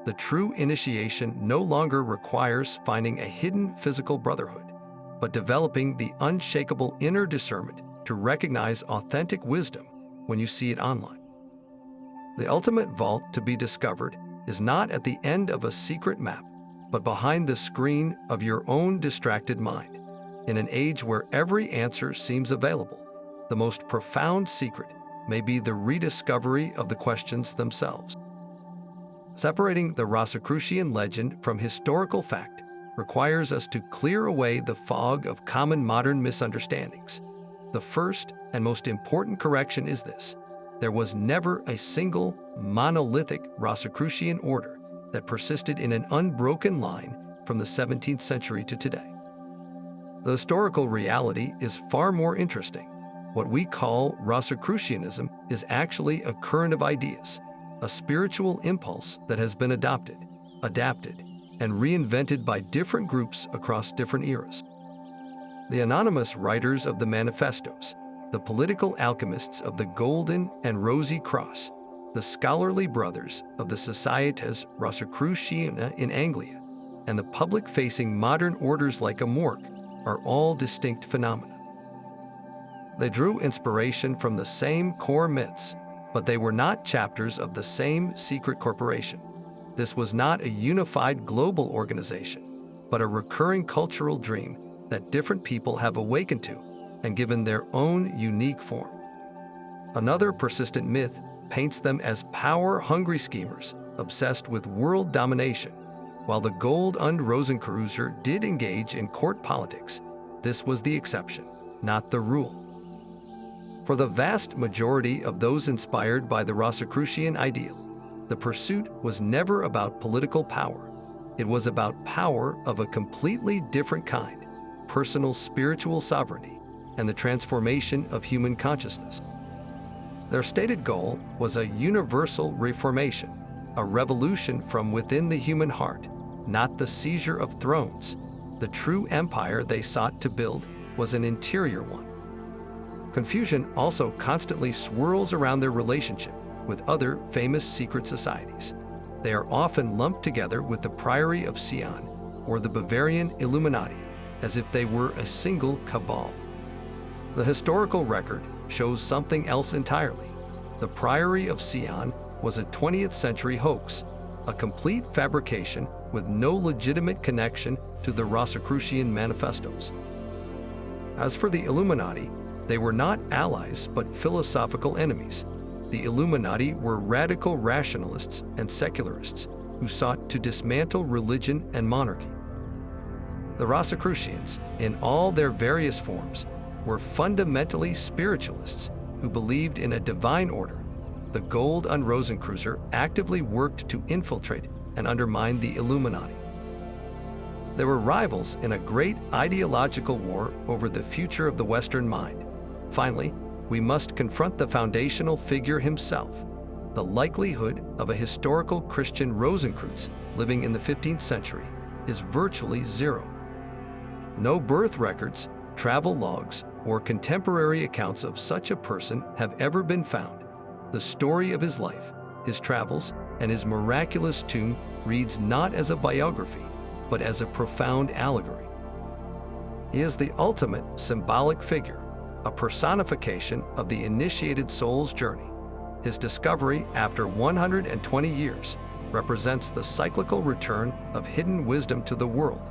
The true initiation no longer requires finding a hidden physical brotherhood, but developing the unshakable inner discernment to recognize authentic wisdom when you see it online. The ultimate vault to be discovered is not at the end of a secret map, but behind the screen of your own distracted mind. In an age where every answer seems available, the most profound secret may be the rediscovery of the questions themselves. Separating the Rosicrucian legend from historical fact requires us to clear away the fog of common modern misunderstandings. The first and most important correction is this: there was never a single monolithic Rosicrucian order that persisted in an unbroken line from the 17th century to today. The historical reality is far more interesting. What we call Rosicrucianism is actually a current of ideas, a spiritual impulse that has been adopted, adapted, and reinvented by different groups across different eras. The anonymous writers of the manifestos, the political alchemists of the Golden and Rosy Cross, the scholarly brothers of the Societas Rosicruciana in Anglia, and the public-facing modern orders like Amorc are all distinct phenomena. They drew inspiration from the same core myths, but they were not chapters of the same secret corporation. This was not a unified global organization, but a recurring cultural dream that different people have awakened to and given their own unique form. Another persistent myth paints them as power-hungry schemers obsessed with world domination. While the Gold und Rosenkreutzer did engage in court politics, this was the exception, not the rule. For the vast majority of those inspired by the Rosicrucian ideal, the pursuit was never about political power. It was about power of a completely different kind, personal spiritual sovereignty, and the transformation of human consciousness. Their stated goal was a universal reformation, a revolution from within the human heart, not the seizure of thrones. The true empire they sought to build was an interior one. Confusion also constantly swirls around their relationship with other famous secret societies. They are often lumped together with the Priory of Sion or the Bavarian Illuminati, as if they were a single cabal. The historical record shows something else entirely. The Priory of Sion was a 20th century hoax, a complete fabrication with no legitimate connection to the Rosicrucian manifestos. As for the Illuminati, they were not allies but philosophical enemies. The Illuminati were radical rationalists and secularists who sought to dismantle religion and monarchy. The Rosicrucians, in all their various forms, were fundamentally spiritualists who believed in a divine order. The Gold und Rosenkreutzer actively worked to infiltrate and undermine the Illuminati. They were rivals in a great ideological war over the future of the Western mind. Finally, we must confront the foundational figure himself. The likelihood of a historical Christian Rosenkreutz living in the 15th century is virtually zero. No birth records, travel logs, or contemporary accounts of such a person have ever been found. The story of his life, his travels, and his miraculous tomb reads not as a biography, but as a profound allegory. He is the ultimate symbolic figure, a personification of the initiated soul's journey. His discovery after 120 years represents the cyclical return of hidden wisdom to the world,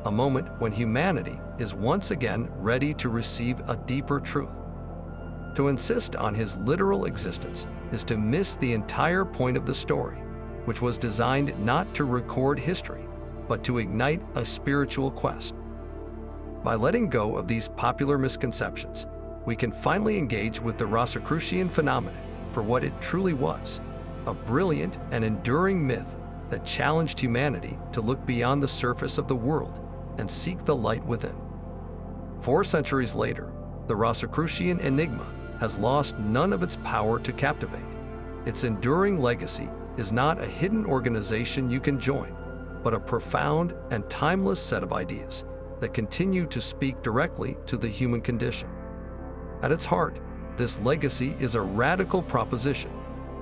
a moment when humanity is once again ready to receive a deeper truth. To insist on his literal existence is to miss the entire point of the story, which was designed not to record history, but to ignite a spiritual quest. By letting go of these popular misconceptions, we can finally engage with the Rosicrucian phenomenon for what it truly was, a brilliant and enduring myth that challenged humanity to look beyond the surface of the world and seek the light within. 4 centuries later, the Rosicrucian enigma has lost none of its power to captivate. Its enduring legacy is not a hidden organization you can join, but a profound and timeless set of ideas that continue to speak directly to the human condition. At its heart, this legacy is a radical proposition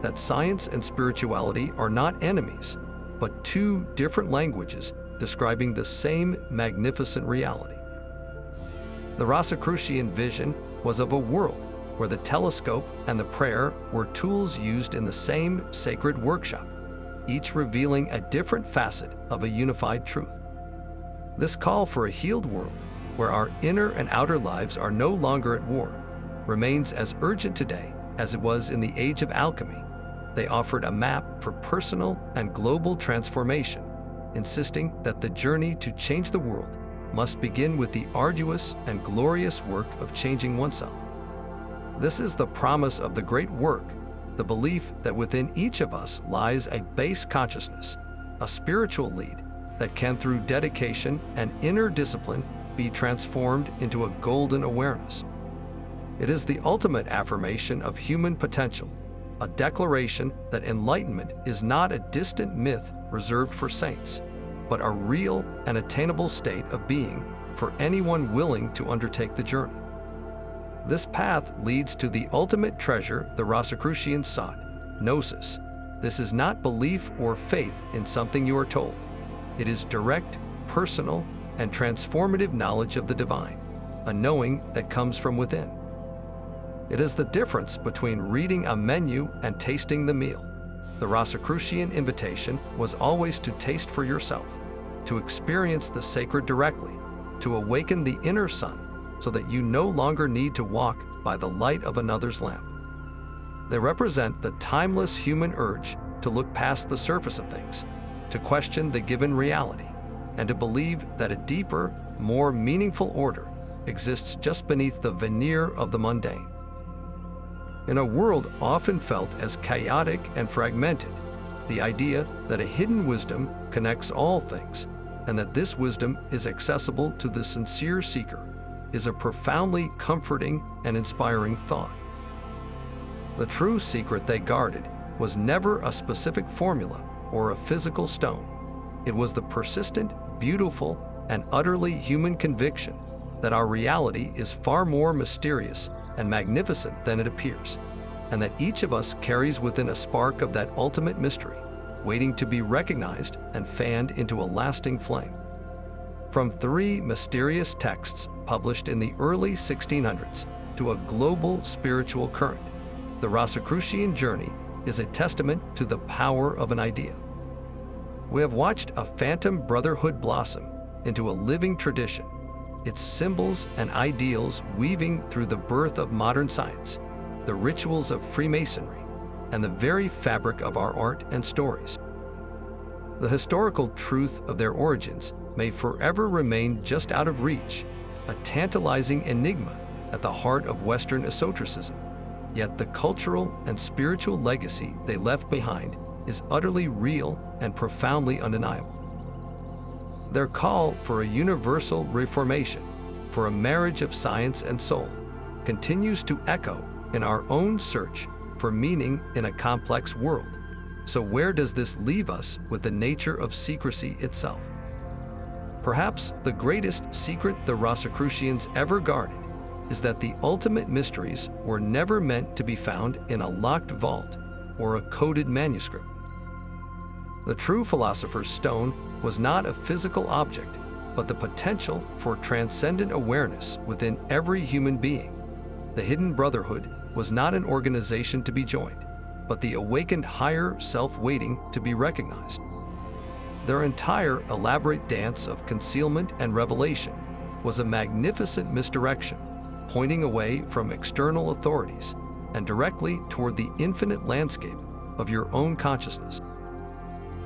that science and spirituality are not enemies, but 2 different languages describing the same magnificent reality. The Rosicrucian vision was of a world where the telescope and the prayer were tools used in the same sacred workshop, each revealing a different facet of a unified truth. This call for a healed world, where our inner and outer lives are no longer at war, remains as urgent today as it was in the age of alchemy. They offered a map for personal and global transformation, insisting that the journey to change the world must begin with the arduous and glorious work of changing oneself. This is the promise of the great work, the belief that within each of us lies a base consciousness, a spiritual lead that can, through dedication and inner discipline, be transformed into a golden awareness. It is the ultimate affirmation of human potential, a declaration that enlightenment is not a distant myth reserved for saints, but a real and attainable state of being for anyone willing to undertake the journey. This path leads to the ultimate treasure the Rosicrucians sought, gnosis. This is not belief or faith in something you are told. It is direct, personal, and transformative knowledge of the divine, a knowing that comes from within. It is the difference between reading a menu and tasting the meal. The Rosicrucian invitation was always to taste for yourself, to experience the sacred directly, to awaken the inner sun, so that you no longer need to walk by the light of another's lamp. They represent the timeless human urge to look past the surface of things, to question the given reality, and to believe that a deeper, more meaningful order exists just beneath the veneer of the mundane. In a world often felt as chaotic and fragmented, the idea that a hidden wisdom connects all things, and that this wisdom is accessible to the sincere seeker, is a profoundly comforting and inspiring thought. The true secret they guarded was never a specific formula or a physical stone. It was the persistent, beautiful, and utterly human conviction that our reality is far more mysterious and magnificent than it appears, and that each of us carries within a spark of that ultimate mystery, waiting to be recognized and fanned into a lasting flame. From 3 mysterious texts published in the early 1600s to a global spiritual current, the Rosicrucian journey is a testament to the power of an idea. We have watched a phantom brotherhood blossom into a living tradition, its symbols and ideals weaving through the birth of modern science, the rituals of Freemasonry, and the very fabric of our art and stories. The historical truth of their origins may forever remain just out of reach, a tantalizing enigma at the heart of Western esotericism. Yet the cultural and spiritual legacy they left behind is utterly real and profoundly undeniable. Their call for a universal reformation, for a marriage of science and soul, continues to echo in our own search for meaning in a complex world. So where does this leave us with the nature of secrecy itself? Perhaps the greatest secret the Rosicrucians ever guarded is that the ultimate mysteries were never meant to be found in a locked vault or a coded manuscript. The true philosopher's stone was not a physical object, but the potential for transcendent awareness within every human being. The hidden brotherhood was not an organization to be joined, but the awakened higher self waiting to be recognized. Their entire elaborate dance of concealment and revelation was a magnificent misdirection, pointing away from external authorities and directly toward the infinite landscape of your own consciousness.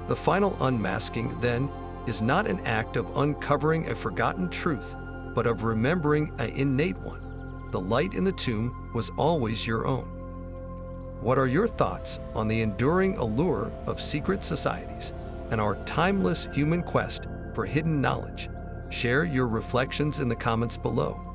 The final unmasking, then, is not an act of uncovering a forgotten truth, but of remembering an innate one, the light in the tomb was always your own. What are your thoughts on the enduring allure of secret societies and our timeless human quest for hidden knowledge? Share your reflections in the comments below.